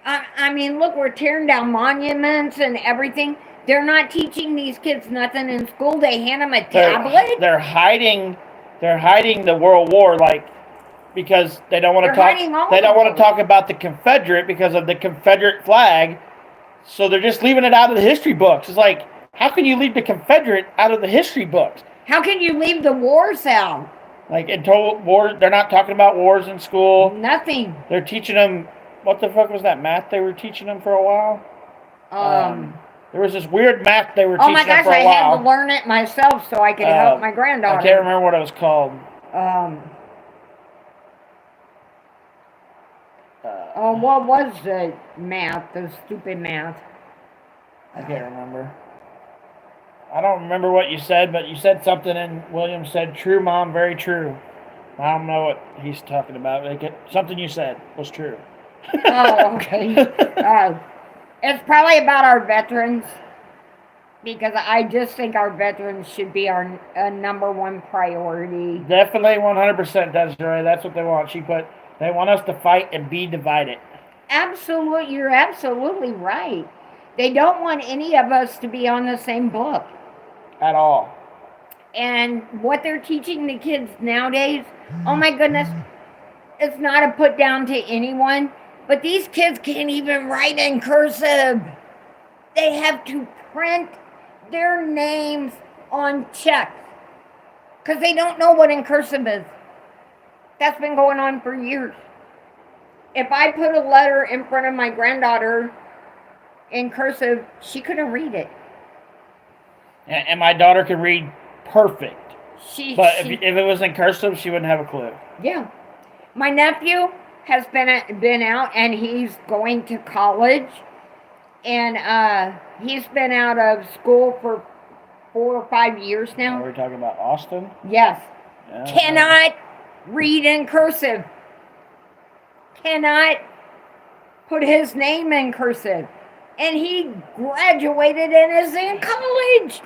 I mean, look, we're tearing down monuments and everything. They're not teaching these kids nothing in school. They hand them a tablet. They're hiding the World War, like, because they don't want to talk. They don't want to talk about the Confederate because of the Confederate flag. So they're just leaving it out of the history books. It's like, how can you leave the Confederate out of the history books? How can you leave the wars out? Like, in total war, they're not talking about wars in school. Nothing. They're teaching them, what the fuck was that math they were teaching them for a while? There was this weird math they were teaching them for a while. Oh my gosh, I had to learn it myself so I could help my granddaughter. I can't remember what it was called. What was the math? The stupid math. I can't remember. I don't remember what you said, but you said something, and William said, "True, Mom, very true." I don't know what he's talking about. Something you said was true. Oh, okay. It's probably about our veterans, because I just think our veterans should be our number one priority. Definitely 100%, Desiree. That's what they want. They want us to fight and be divided. Absolutely. You're absolutely right. They don't want any of us to be on the same book. At all. And what they're teaching the kids nowadays, oh my goodness, it's not a put down to anyone, but these kids can't even write in cursive. They have to print their names on checks because they don't know what in cursive is. That's been going on for years. If I put a letter in front of my granddaughter in cursive, she couldn't read it. And my daughter can read perfect. But if it was in cursive, she wouldn't have a clue. Yeah. My nephew has been out, and he's going to college, and he's been out of school for 4 or 5 years now. Are we talking about Austin? Yes. Yeah. Cannot read in cursive. Cannot put his name in cursive. And he graduated and is in college.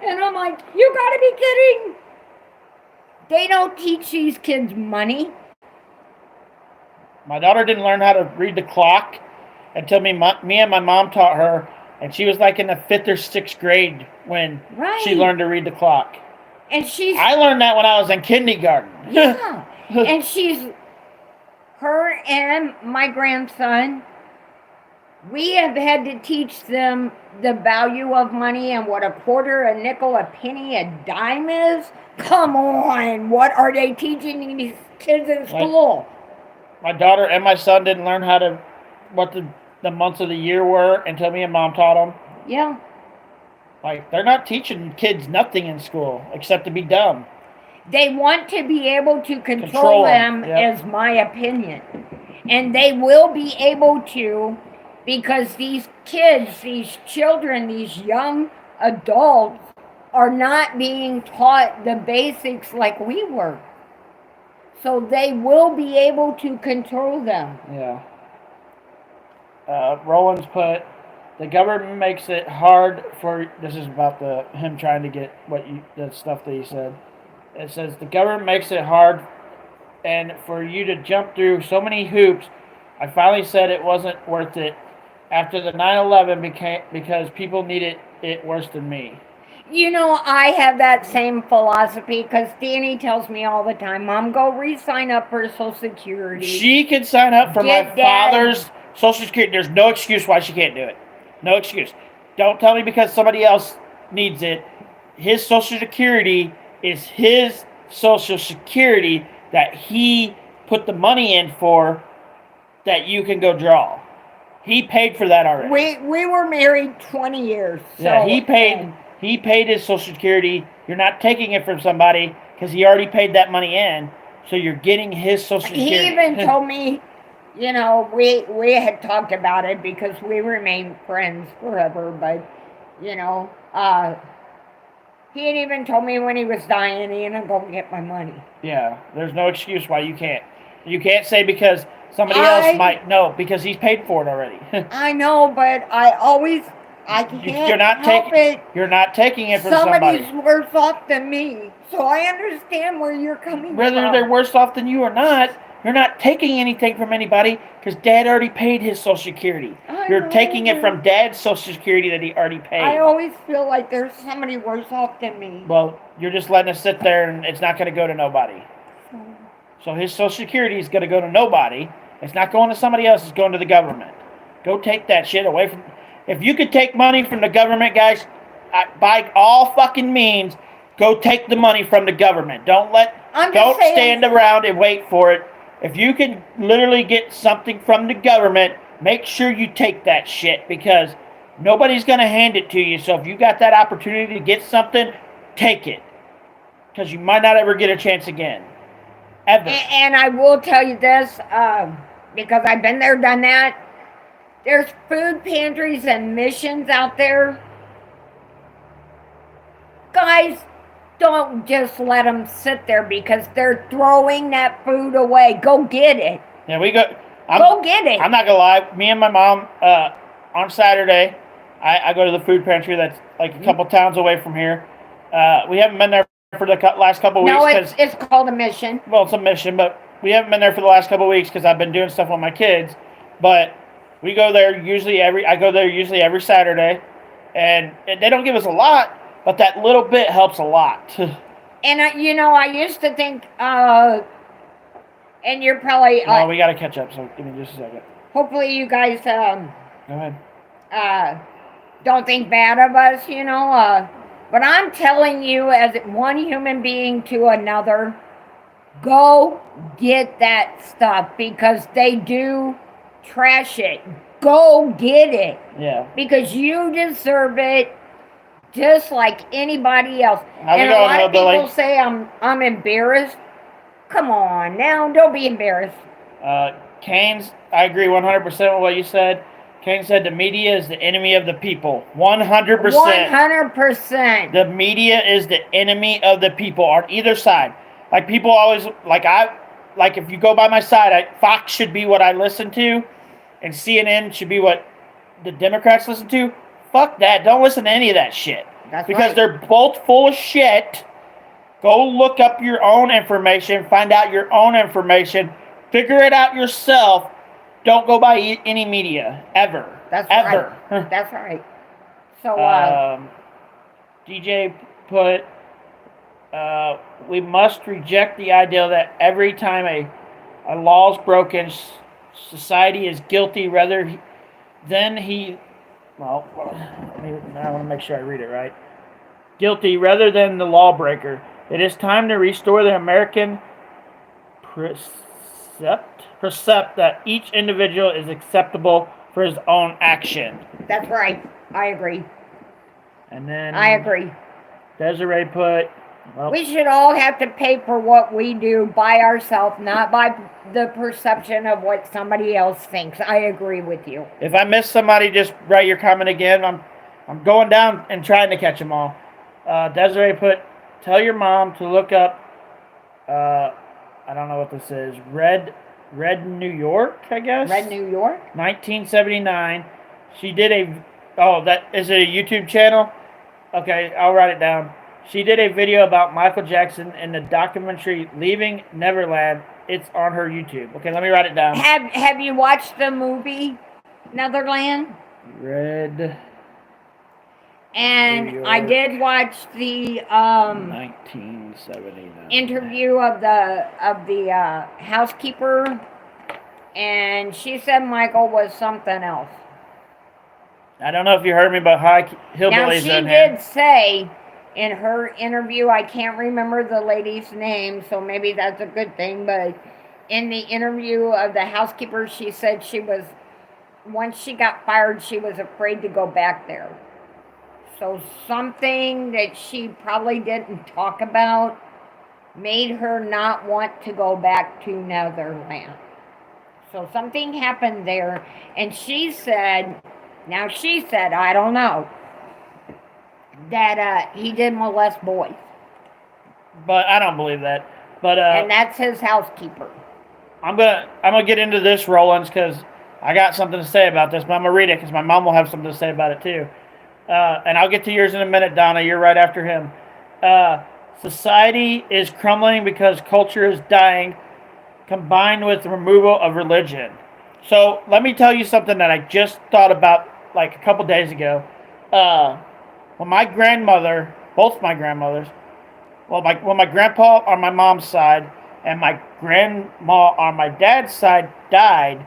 And I'm like, you gotta be kidding. They don't teach these kids money. My daughter didn't learn how to read the clock until me and my mom taught her, and she was like in the 5th or 6th grade when she learned to read the clock. And I learned that when I was in kindergarten. Yeah. And her and my grandson, we have had to teach them the value of money and what a quarter, a nickel, a penny, a dime is. Come on, what are they teaching these kids in school? My daughter and my son didn't learn what the months of the year were until me and mom taught them. Yeah. Like, they're not teaching kids nothing in school except to be dumb. They want to be able to control them, is my opinion. And they will be able to, because these kids, these children, these young adults are not being taught the basics like we were. So they will be able to control them. Yeah. Roland's put, the government makes it hard for, this is about him trying to get the stuff that he said. It says, the government makes it hard and for you to jump through so many hoops. I finally said it wasn't worth it after the 9/11 because people needed it worse than me. You know, I have that same philosophy because Danny tells me all the time, Mom, go re-sign up for Social Security. She can sign up for my father's Social Security. There's no excuse why she can't do it. No excuse. Don't tell me because somebody else needs it. His Social Security is his Social Security that he put the money in for that you can go draw. He paid for that already. We were married 20 years. So, yeah, he paid his Social Security. You're not taking it from somebody because he already paid that money in. So you're getting his Social Security. He even told me, you know, we had talked about it because we remained friends forever. But, you know, he had even told me when he was dying, he didn't go get my money. Yeah, there's no excuse why you can't. You can't say because somebody else might. No, because he's paid for it already. I know, but I can't help it. You're not taking it from somebody. Somebody's worse off than me. So I understand where you're coming from. Whether they're worse off than you or not, you're not taking anything from anybody because Dad already paid his Social Security. You're taking it from Dad's Social Security that he already paid. I always feel like there's somebody worse off than me. Well, you're just letting it sit there and it's not going to go to nobody. So his Social Security is going to go to nobody. It's not going to somebody else. It's going to the government. Go take that shit away from... If you could take money from the government, guys, by all fucking means, go take the money from the government. Don't stand around and wait for it. If you can literally get something from the government, make sure you take that shit because nobody's going to hand it to you. So if you got that opportunity to get something, take it. Because you might not ever get a chance again. Ever. And I will tell you this, because I've been there, done that. There's food pantries and missions out there. Guys, don't just let them sit there because they're throwing that food away. Go get it. Yeah, go get it. I'm not going to lie. Me and my mom, on Saturday, I go to the food pantry that's like a couple towns away from here. We haven't been there for the last couple weeks. No, it's called a mission. Well, it's a mission, but we haven't been there for the last couple weeks because I've been doing stuff with my kids. But we go there I go there usually every Saturday, and they don't give us a lot, but that little bit helps a lot. And I used to think, and you're probably. No, we got to catch up. So give me just a second. Hopefully, you guys. Go ahead. Don't think bad of us, but I'm telling you, as one human being to another, go get that stuff because they do trash it. Go get it. Yeah. Because you deserve it just like anybody else. How's it And a going, lot of hillbilly? people say I'm embarrassed. Come on now, don't be embarrassed. Keynes, I agree 100% with what you said. Keynes said the media is the enemy of the people. 100%. 100%. The media is the enemy of the people on either side. Like people always, like if you go by my side, Fox should be what I listen to, and CNN should be what the Democrats listen to. Fuck that. Don't listen to any of that shit. That's because right. they're both full of shit. Go look up your own information. Find out your own information. Figure it out yourself. Don't go by any media. Ever. That's Ever. right. That's right. So, DJ put, we must reject the idea that every time a law is broken, society is guilty rather than he, well, I want to make sure I read it right. Guilty rather than the lawbreaker. It is time to restore the American precept that each individual is acceptable for his own action. that's right. I agree. And then I agree. Desiree put, well, We should all have to pay for what we do by ourselves, not by the perception of what somebody else thinks. I agree with you. if I miss somebody, just write your comment again. I'm going down and trying to catch them all. Desiree put, tell your mom to look up, I don't know what this is, Red New York, I guess? Red New York? 1979. She did is it a YouTube channel? Okay, I'll write it down. She did a video about Michael Jackson in the documentary Leaving Neverland. It's on her YouTube. Okay, let me write it down. Have you watched the movie Netherland? Red And New I York. did watch the 1979. interview of the housekeeper, and she said Michael was something else. I don't know if you heard me, but hi, hillbillies Now she in here. did say in her interview, I can't remember the lady's name, so maybe that's a good thing, but in the interview of the housekeeper, she said once she got fired, she was afraid to go back there. So something that she probably didn't talk about made her not want to go back to Netherland. So something happened there, and she said, I don't know, that he did molest boys. But I don't believe that. But And that's his housekeeper. I'm gonna get into this, Rollins, because I got something to say about this. But I'm gonna read it because my mom will have something to say about it too. And I'll get to yours in a minute, Donna. You're right after him. Society is crumbling because culture is dying, combined with the removal of religion. So let me tell you something that I just thought about like a couple days ago. When my grandmother, both my grandmothers, when my grandpa on my mom's side and my grandma on my dad's side died,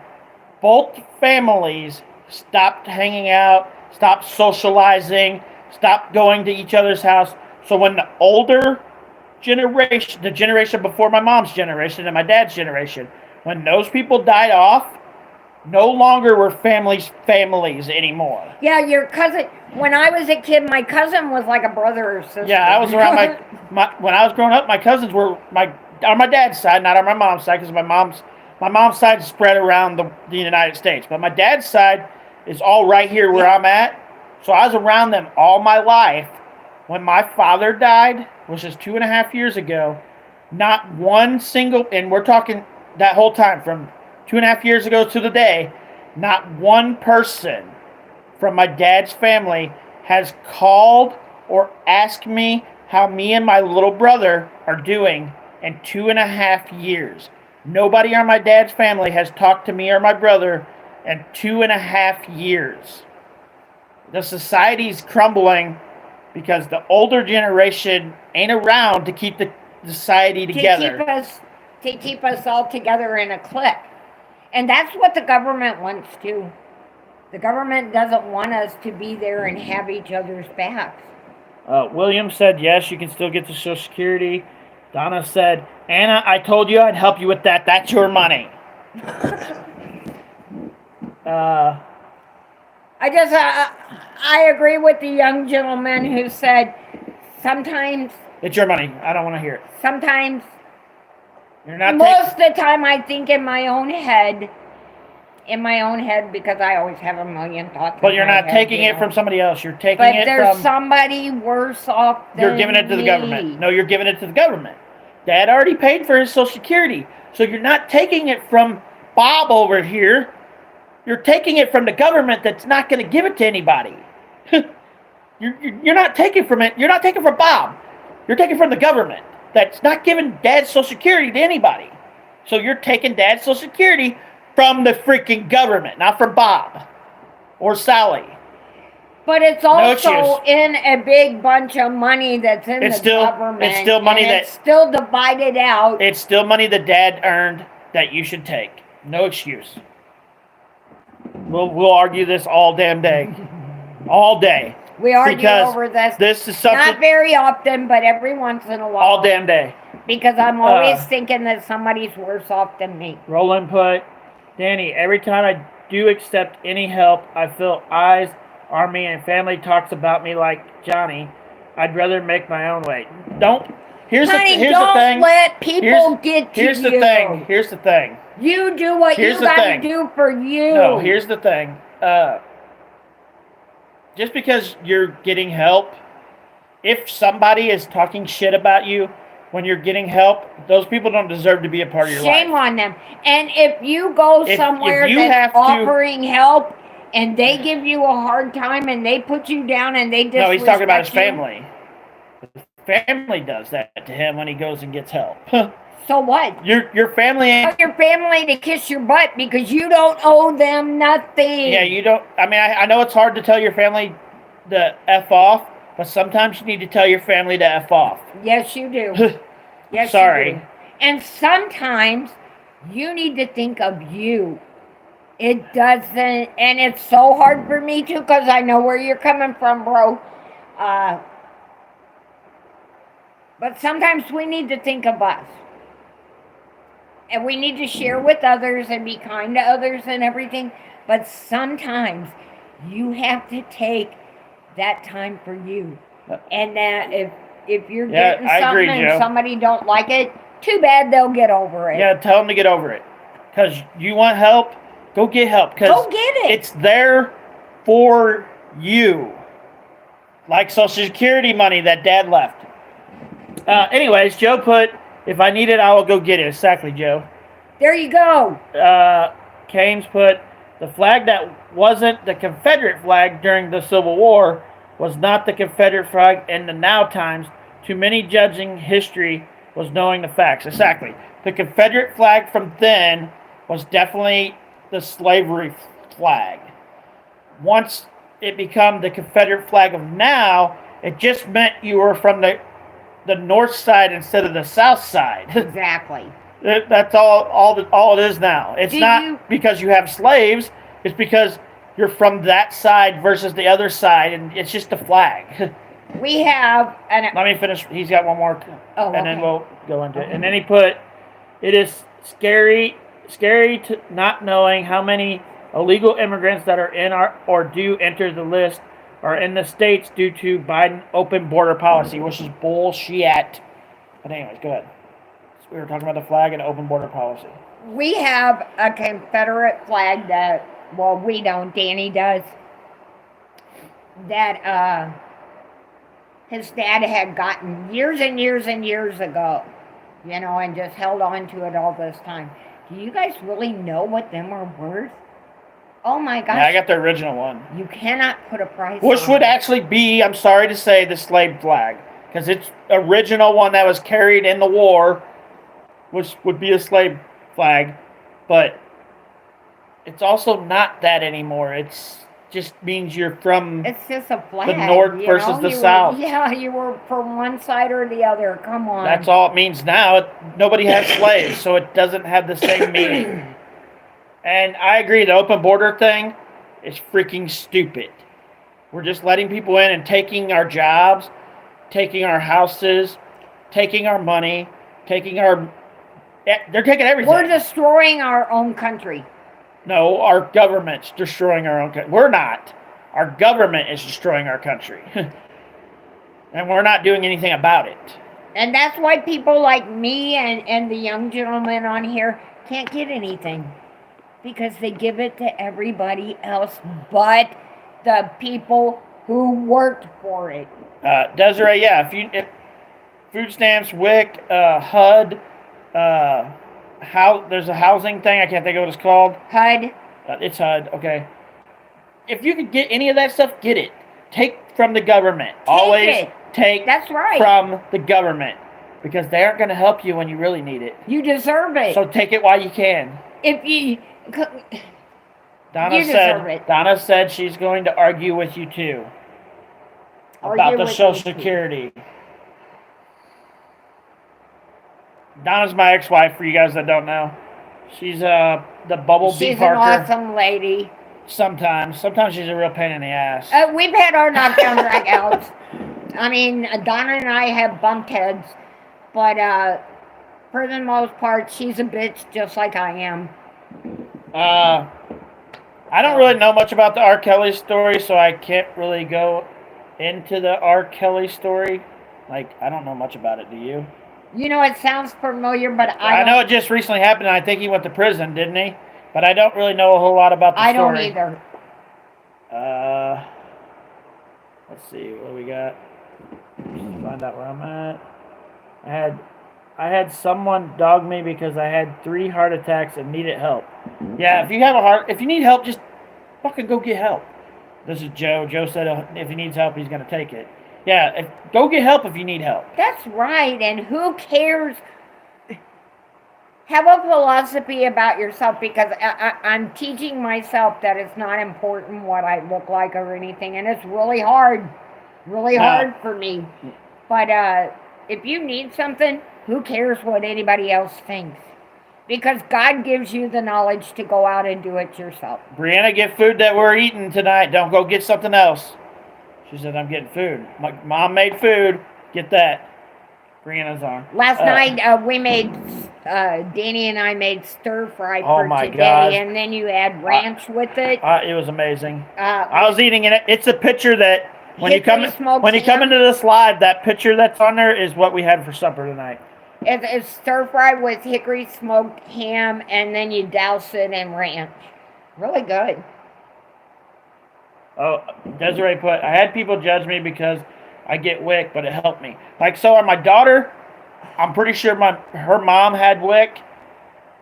both families stopped hanging out, stopped socializing, stopped going to each other's house. So when the older generation, the generation before my mom's generation and my dad's generation, when those people died off, no longer were families anymore. Yeah, your cousin. When I was a kid, my cousin was like a brother or sister. Yeah, I was around when I was growing up. My cousins were on my dad's side, not on my mom's side, because my mom's side spread around the United States, but my dad's side is all right here where I'm at. So I was around them all my life. When my father died, which is 2.5 years ago, not one single, and we're talking that whole time from 2.5 years ago to the day, not one person from my dad's family has called or asked me how me and my little brother are doing in 2.5 years. Nobody on my dad's family has talked to me or my brother in 2.5 years. The society's crumbling because the older generation ain't around to keep the society together. To keep us all together in a clique. And that's what the government wants to. The government doesn't want us to be there and have each other's backs. William said, yes, you can still get the Social Security. Donna said, Anna, I told you I'd help you with that. That's your money. I agree with the young gentleman who said sometimes, It's your money. I don't want to hear it. sometimes, You're not most of the time I think in my own head, because I always have a million thoughts. But in you're my not head, taking you it know. from somebody else. You're taking But it there's from. somebody worse off than You're giving it to the me. government. No, you're giving it to the government. Dad already paid for his Social Security. So you're not taking it from Bob over here. You're taking it from the government that's not going to give it to anybody. you're not taking from it. You're not taking from Bob. You're taking from the government that's not giving Dad's Social Security to anybody. So you're taking Dad's Social Security from the freaking government, not from Bob or Sally. But it's also in a big bunch of money that's in the government. It's still money and it's still divided out. It's still money that Dad earned that you should take. No excuse. We'll argue this all damn day. All day. We argue because over this. This is something. Not very often, but every once in a while. All damn day. Because I'm always thinking that somebody's worse off than me. Roll input. Danny, every time I do accept any help, I feel eyes on me and family talks about me like Johnny. I'd rather make my own way. Here's the thing. Don't let people get to you. Here's the thing. Here's the thing. You do what you gotta do for you. No, here's the thing. Just because you're getting help, if somebody is talking shit about you when you're getting help, those people don't deserve to be a part of your life. Shame on them. And if you go somewhere that's offering help and they give you a hard time and they put you down and they disrespect No, he's talking about his family. His family does that to him when he goes and gets help. So what? Your family ain't... Your family to kiss your butt because you don't owe them nothing. Yeah, you don't... I mean, I know it's hard to tell your family to F off, but sometimes you need to tell your family to F off. Yes, you do. Yes, Sorry. you do. And sometimes you need to think of you. It doesn't... And it's so hard for me, too, because I know where you're coming from, bro. But sometimes we need to think of us. And we need to share with others and be kind to others and everything. But sometimes you have to take that time for you. And that if you're getting something and somebody don't like it, too bad, they'll get over it. Yeah, tell them to get over it. Because you want help, go get help. Go get it. It's there for you. Like Social Security money that Dad left. Anyways, Joe put... If I need it, I will go get it. Exactly, Joe. There you go. Kane's put, the flag that wasn't the Confederate flag during the Civil War was not the Confederate flag in the now times. Too many judging history was knowing the facts. Exactly. The Confederate flag from then was definitely the slavery flag. Once it became the Confederate flag of now, it just meant you were from the north side instead of the south side. Exactly. That's all it is now. It's not because you have slaves. It's because you're from that side versus the other side, and it's just a flag. We have... Let me finish. He's got one more, then we'll go into it. And then he put, it is scary to not knowing how many illegal immigrants that are in or do enter the list are in the States due to Biden open border policy, which is bullshit. But anyways, go ahead. So we were talking about the flag and open border policy. We have a Confederate flag that, well, we don't, Danny does, that his dad had gotten years and years and years ago, and just held on to it all this time. Do you guys really know what them are worth? Oh my gosh. Yeah, I got the original one. You cannot put a price on Which would actually be, I'm sorry to say, the slave flag. Because it's original one that was carried in the war, which would be a slave flag. But it's also not that anymore. It's just means you're from it's just a flag, the north versus the south. You were from one side or the other. Come on. That's all it means now. Nobody has slaves, so it doesn't have the same meaning. And I agree, the open border thing is freaking stupid. We're just letting people in and taking our jobs, taking our houses, taking our money, they're taking everything. We're destroying our own country. No, our government's destroying our own country. We're not. Our government is destroying our country. And we're not doing anything about it. And that's why people like me and the young gentleman on here can't get anything. Because they give it to everybody else but the people who worked for it. Desiree, yeah, if food stamps, WIC, HUD, there's a housing thing, I can't think of what it's called. HUD. It's HUD, okay. If you could get any of that stuff, get it. Take from the government. Always take That's right. from the government. Because they aren't going to help you when you really need it. You deserve it. So take it while you can. If you... Donna said she's going to argue with you too. About the Social Security. Donna's my ex-wife, for you guys that don't know. She's the Bubble Bee Parker. She's an awesome lady. Sometimes she's a real pain in the ass. We've had our knockdown dragouts. I mean, Donna and I have bumped heads, but for the most part, she's a bitch just like I am. I don't really know much about the R. Kelly story, so I can't really go into the R. Kelly story. Like, I don't know much about it. Do you? You know, it sounds familiar, but I know it just recently happened, and I think he went to prison, didn't he? But I don't really know a whole lot about the story. I don't either. Let's see what we got. Just find out where I'm at. I had someone dog me because I had 3 heart attacks and needed help. Yeah, if you need help, just fucking go get help. This is Joe. Joe said if he needs help, he's gonna take it. Yeah, go get help if you need help. That's right, and who cares? Have a philosophy about yourself, because I'm teaching myself that it's not important what I look like or anything, and it's really hard for me. But if you need something, who cares what anybody else thinks? Because God gives you the knowledge to go out and do it yourself. Brianna, get food that we're eating tonight. Don't go get something else. She said, I'm getting food. My mom made food. Get that. Brianna's on. Last night, we made, Danny and I made stir fry for today. God. And then you add ranch with it. It was amazing. I was eating it. It's a picture that when you come into this live, that picture that's on there is what we had for supper tonight. It's stir fry with hickory smoked ham, and then you douse it in ranch. Really good. Oh, Desiree put, I had people judge me because I get WIC, but it helped me. Like, so my daughter, I'm pretty sure her mom had WIC.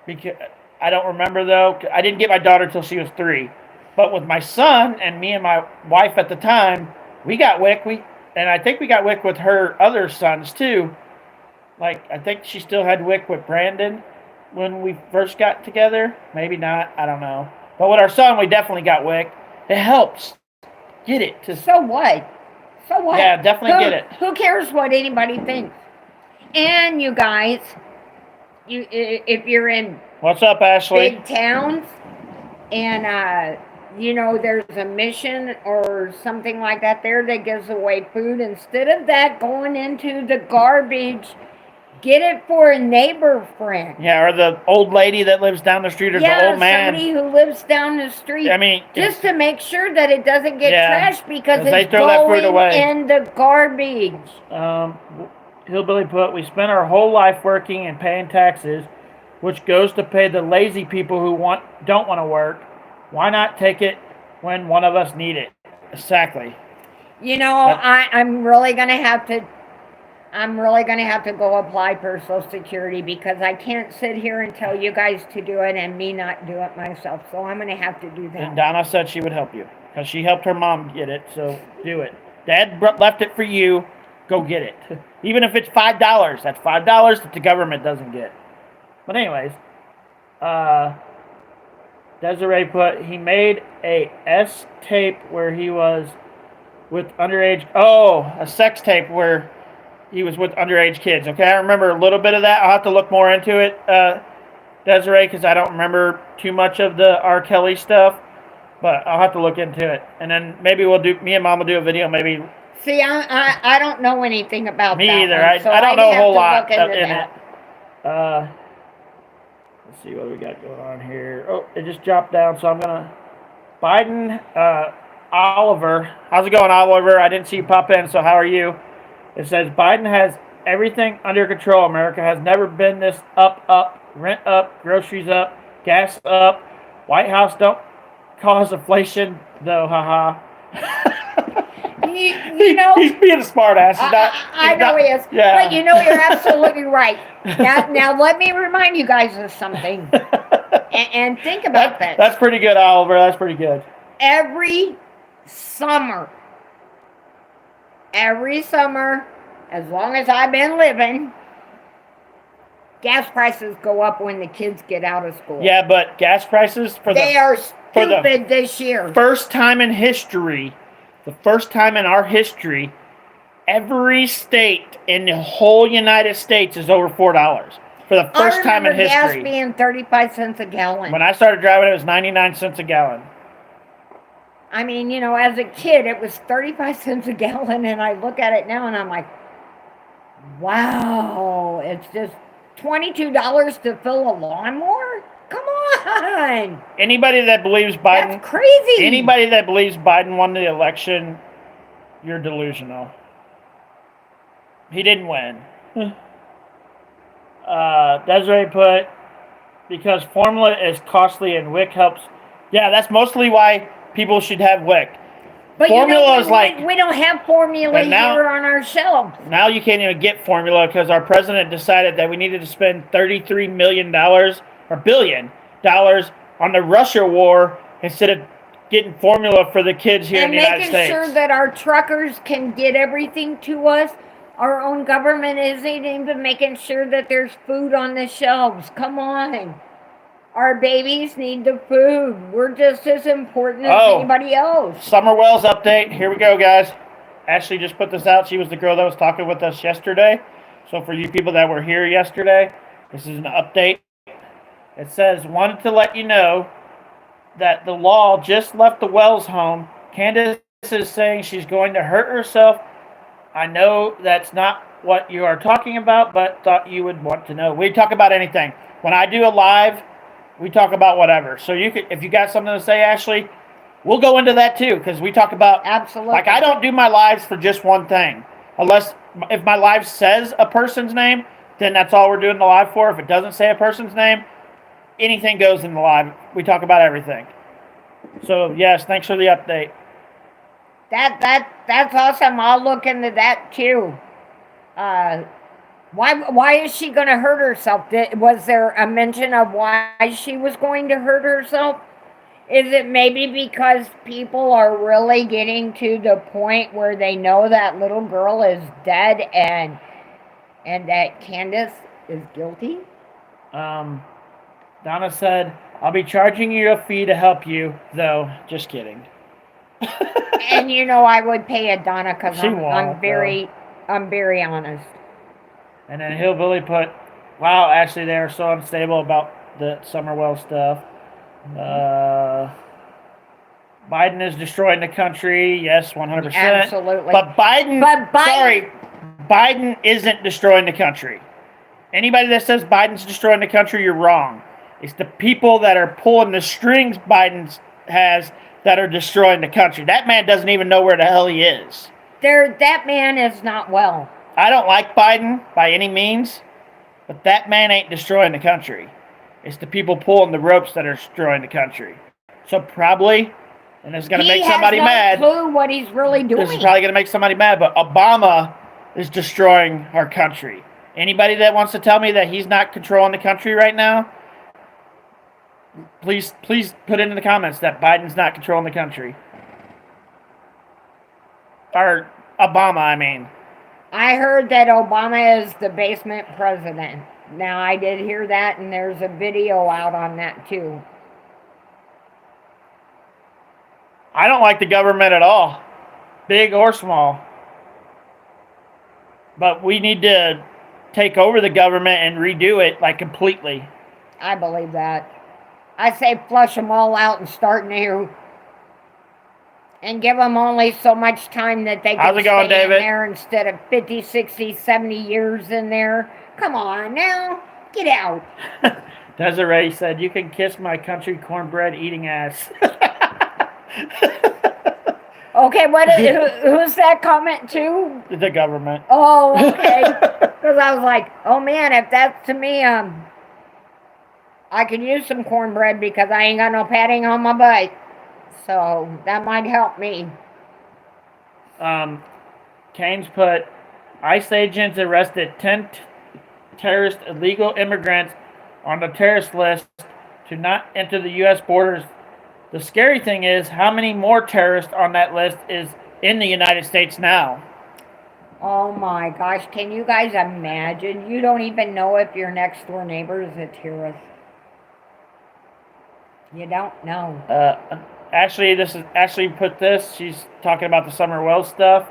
Because I don't remember, though. I didn't get my daughter till she was 3. But with my son and me and my wife at the time, we got WIC. And I think we got WIC with her other sons, too. Like, I think she still had WIC with Brandon when we first got together. Maybe not. I don't know. But with our son, we definitely got WIC. It helps. Get it. So what? So what? Yeah, definitely get it. Who cares what anybody thinks? And you guys, if you're in what's up, Ashley? Big towns, and there's a mission or something like that there that gives away food. Instead of that going into the garbage, get it for a neighbor friend. Yeah, or the old lady that lives down the street, or the old man. Somebody who lives down the street. I mean, just to make sure that it doesn't get trashed, because they it's throw that food away in the garbage. Hillbilly put, we spend our whole life working and paying taxes, which goes to pay the lazy people who don't want to work. Why not take it when one of us need it? Exactly. I'm really gonna have to go apply for Social Security, because I can't sit here and tell you guys to do it and me not do it myself. So I'm gonna have to do that. And Donna said she would help you because she helped her mom get it. So do it. Dad left it for you. Go get it. Even if it's $5, that's $5 that the government doesn't get. But anyways, Desiree put, he made a S tape where he was with underage. Oh, a sex tape where he was with underage kids. Okay, I remember a little bit of that. I'll have to look more into it, Desiree, because I don't remember too much of the R. Kelly stuff. But I'll have to look into it, and then maybe me and Mom will do a video. Maybe. See, I don't know anything about me that either. one, so I don't know a whole lot in that. it. Let's see what we got going on here. Oh, it just dropped down, so I'm gonna. Biden. Oliver. How's it going, Oliver? I didn't see you pop in, so how are you? It says Biden has everything under control. America has never been this up, rent up, groceries up, gas up. White House don't cause inflation, though, haha. You know, He's being a smart ass. I know he is. Yeah. But you know, you're absolutely right. Now let me remind you guys of something. And think about this. That's pretty good, Oliver. That's pretty good. Every summer, as long as I've been living, gas prices go up when the kids get out of school. Yeah, but gas prices they are stupid this year. First time in history, the first time in our history, every state in the whole United States is over $4 for the first time in history. Gas being 35 cents a gallon. When I started driving, it was 99 cents a gallon. I mean, you know, as a kid, it was 35 cents a gallon, and I look at it now and I'm like, wow, it's just $22 to fill a lawnmower? Come on. Anybody that believes Biden... That's crazy. Anybody that believes Biden won the election, you're delusional. He didn't win. Desiree put, because formula is costly and WIC helps. Yeah, that's mostly why people should have WIC. But formula you know, is like... We don't have formula here on our shelves. Now you can't even get formula because our president decided that we needed to spend $33 million or $1 billion on the Russia war instead of getting formula for the kids here in the United States. And making sure that our truckers can get everything to us. Our own government isn't even making sure that there's food on the shelves. Come on. Our babies need the food. We're just as important as anybody else. Summer Wells update. Here we go, guys. Ashley just put this out. She was the girl that was talking with us yesterday. So for you people that were here yesterday, this is an update. It says, wanted to let you know that the law just left the Wells home. Candace is saying she's going to hurt herself. I know that's not what you are talking about, but thought you would want to know. We talk about anything. When I do a live, we talk about whatever. So you could, if you got something to say, Ashley, we'll go into that too, because we talk about... Absolutely. Like, I don't do my lives for just one thing. Unless, if my live says a person's name, then that's all we're doing the live for. If it doesn't say a person's name, anything goes in the live. We talk about everything. So, yes, thanks for the update. That's awesome. I'll look into that too. Why is she going to hurt herself? Was there a mention of why she was going to hurt herself? Is it maybe because people are really getting to the point where they know that little girl is dead and that Candace is guilty? Donna said, I'll be charging you a fee to help you, though. Just kidding. And you know I would pay it, Donna, because I'm very honest. And then Hillbilly put, wow, Ashley, they are so unstable about the Summerwell stuff. Biden is destroying the country. Yes, 100%. Absolutely. But Biden isn't destroying the country. Anybody that says Biden's destroying the country, you're wrong. It's the people that are pulling the strings Biden has that are destroying the country. That man doesn't even know where the hell he is. That man is not well. I don't like Biden by any means, but that man ain't destroying the country. It's the people pulling the ropes that are destroying the country. So probably, and it's going to make somebody mad. He has no clue what he's really doing. This is probably going to make somebody mad, but Obama is destroying our country. Anybody that wants to tell me that he's not controlling the country right now, please put it in the comments that Biden's not controlling the country. Or Obama, I mean. I heard that Obama is the basement president. Now, I did hear that, and there's a video out on that, too. I don't like the government at all, big or small. But we need to take over the government and redo it, like, completely. I believe that. I say flush them all out and start new. And give them only so much time that they can stay in there instead of 50, 60, 70 years in there. Come on now. Get out. Desiree said, you can kiss my country cornbread eating ass. Okay, who's that comment to? The government. Oh, okay. Because I was like, oh man, if that's to me, I could use some cornbread because I ain't got no padding on my butt. So that might help me. Kane's put, ICE agents arrested 10 terrorist illegal immigrants on the terrorist list to not enter the U.S. borders. The scary thing is how many more terrorists on that list is in the United States now. Oh my gosh, can you guys imagine? You don't even know if your next door neighbor is a terrorist. You don't know. Ashley put this. She's talking about the Summer Wells stuff.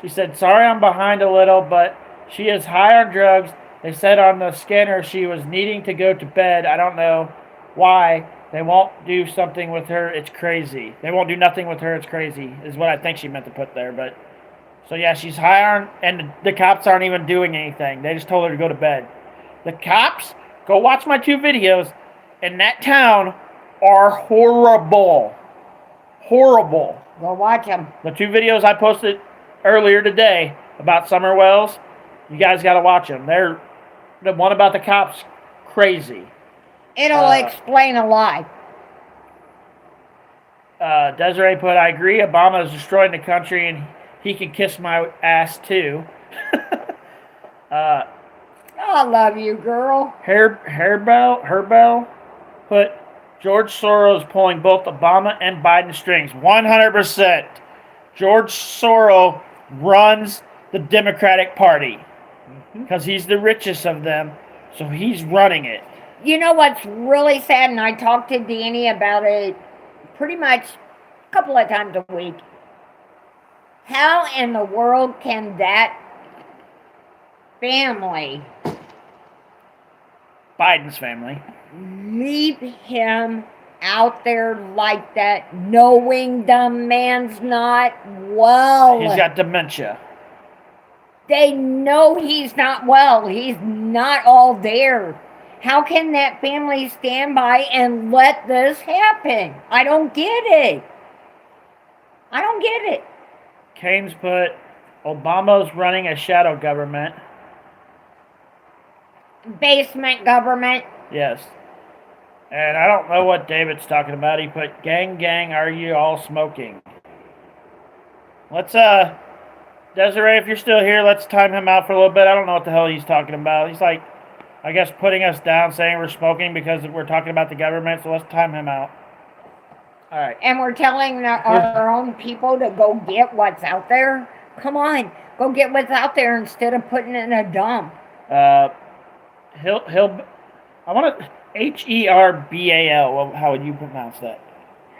She said, sorry I'm behind a little, but she is high on drugs. They said on the scanner she was needing to go to bed. I don't know why. They won't do something with her. It's crazy. They won't do nothing with her. It's crazy, is what I think she meant to put there. But so yeah, she's high on, and the cops aren't even doing anything. They just told her to go to bed. The cops, go watch my 2 videos in that town, are horrible. Horrible. Go watch them. The 2 videos I posted earlier today about Summer Wells, you guys got to watch them. They're the one about the cops, crazy. It'll explain a lot. Desiree put, I agree, Obama is destroying the country and he can kiss my ass too. I love you, girl. Herbell put, George Soros pulling both Obama and Biden strings. 100%. George Soros runs the Democratic Party because he's the richest of them, so he's running it. You know what's really sad, and I talk to Danny about it pretty much a couple of times a week. How in the world can that family, Biden's family, leave him out there like that, knowing the man's not well? He's got dementia. They know he's not well. He's not all there. How can that family stand by and let this happen? I don't get it. I don't get it. Kane's put, Obama's running a shadow government. Basement government. Yes. And I don't know what David's talking about. He put, gang, are you all smoking? Let's, Desiree, if you're still here, let's time him out for a little bit. I don't know what the hell he's talking about. He's like, I guess, putting us down, saying we're smoking because we're talking about the government, so let's time him out. All right. And we're telling our own people to go get what's out there? Come on, go get what's out there instead of putting it in a dump. I want to, Herbal. How would you pronounce that?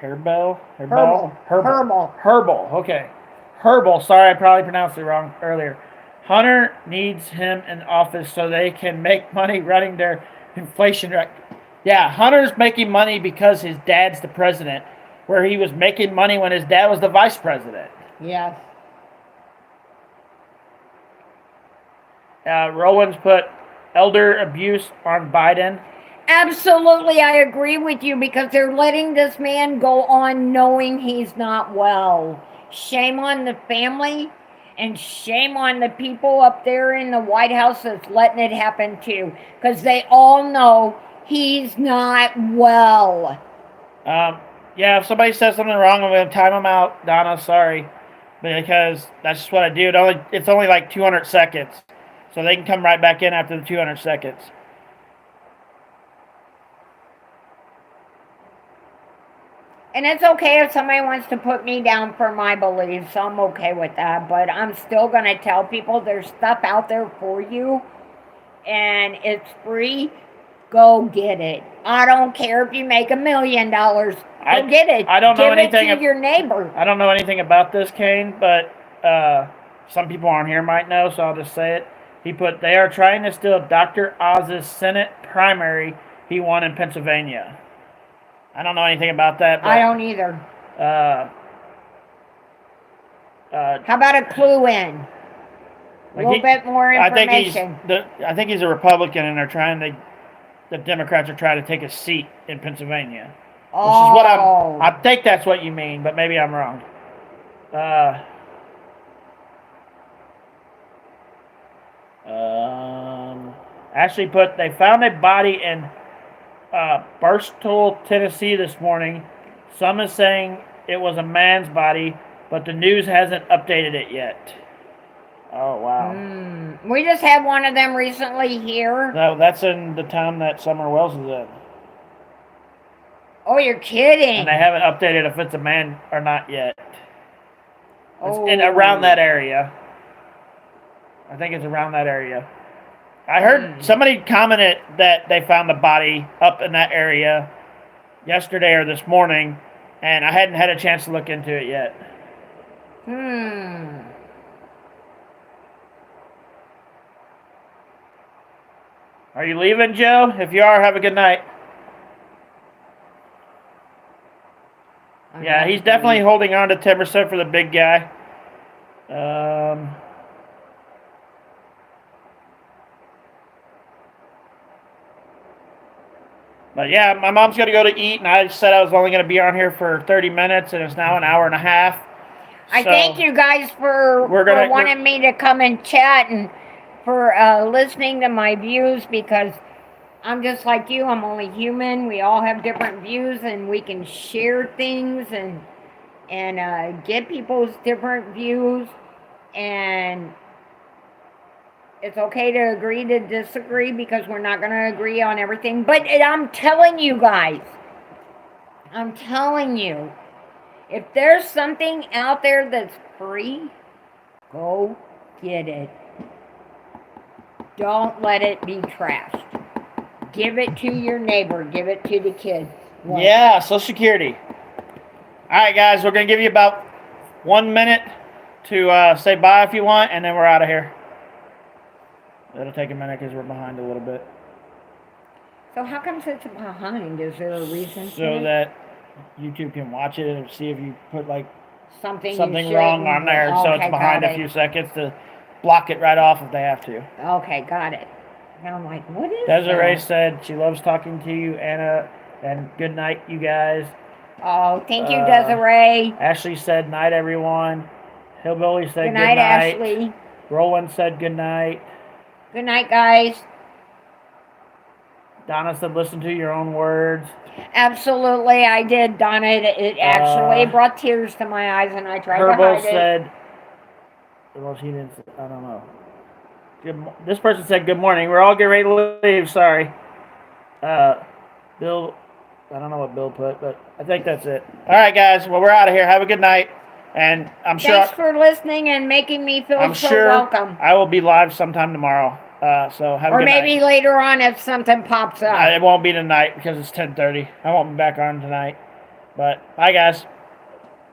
Herbal? Herbal. Okay. Herbal. Sorry, I probably pronounced it wrong earlier. Hunter needs him in office so they can make money running their inflation rate. Yeah, Hunter's making money because his dad's the president, where he was making money when his dad was the vice president. Yes. Rowan's put elder abuse on Biden. Absolutely, I agree with you because they're letting this man go on knowing he's not well. Shame on the family and shame on the people up there in the White House that's letting it happen too, because they all know he's not well. Yeah, if somebody says something wrong, I'm going to time them out, Donna. Sorry, because that's just what I do. It's only like 200 seconds, so they can come right back in after the 200 seconds. And it's okay if somebody wants to put me down for my beliefs. I'm okay with that. But I'm still going to tell people there's stuff out there for you. And it's free. Go get it. I don't care if you make $1 million. Go get it. I don't know anything. Give it to your neighbor. I don't know anything about this, Kane. But some people on here might know, so I'll just say it. He put, they are trying to steal Dr. Oz's Senate primary he won in Pennsylvania. I don't know anything about that. But, I don't either. How about a clue in? A little bit more information. I think he's a Republican, and the Democrats are trying to take a seat in Pennsylvania. Oh. Which is what I think that's what you mean, but maybe I'm wrong. Actually they found a body in Barstow, Tennessee this morning. Some is saying it was a man's body, but the news hasn't updated it yet. Oh, wow. We just had one of them recently here. No, that's in the town that Summer Wells is in. Oh, you're kidding. And they haven't updated if it's a man or not yet. It's in Oh. around that area. I think it's around that area. I heard somebody commented that they found the body up in that area yesterday or this morning, and I hadn't had a chance to look into it yet. Are you leaving, Joe? If you are, have a good night. Yeah, he's definitely holding on to 10% for the big guy. But yeah, my mom's going to go to eat, and I said I was only going to be on here for 30 minutes, and it's now an hour and a half. I thank you guys for wanting me to come and chat and for listening to my views, because I'm just like you. I'm only human. We all have different views, and we can share things and get people's different views. And it's okay to agree to disagree, because we're not going to agree on everything. But I'm telling you guys, if there's something out there that's free, go get it. Don't let it be trashed. Give it to your neighbor. Give it to the kids. Yeah, Social Security. All right, guys, we're going to give you about 1 minute to say bye if you want, and then we're out of here. It'll take a minute because we're behind a little bit. So how come it's behind? Is there a reason? So that YouTube can watch it and see if you put like something wrong on there. So it's behind a few seconds to block it right off if they have to. Okay, got it. Now I'm like, what is Desiree that? said she loves talking to you, Anna, and good night, you guys. Oh, thank you, Desiree. Ashley said night, everyone. Hillbilly said good night, night. Ashley. Roland said good night. Good night, guys. Donna said listen to your own words. Absolutely, I did, Donna. It actually brought tears to my eyes, and I tried to hide said, well, she didn't. I don't know. This person said good morning. We're all getting ready to leave. Sorry. Bill, I don't know what Bill put, but I think that's it. All right, guys. Well, we're out of here. Have a good night. And I'm sure. Thanks for listening and making me feel welcome. I will be live sometime tomorrow. So have a good night. Or maybe later on if something pops up. It won't be tonight because it's 10:30. I won't be back on tonight. But bye, guys.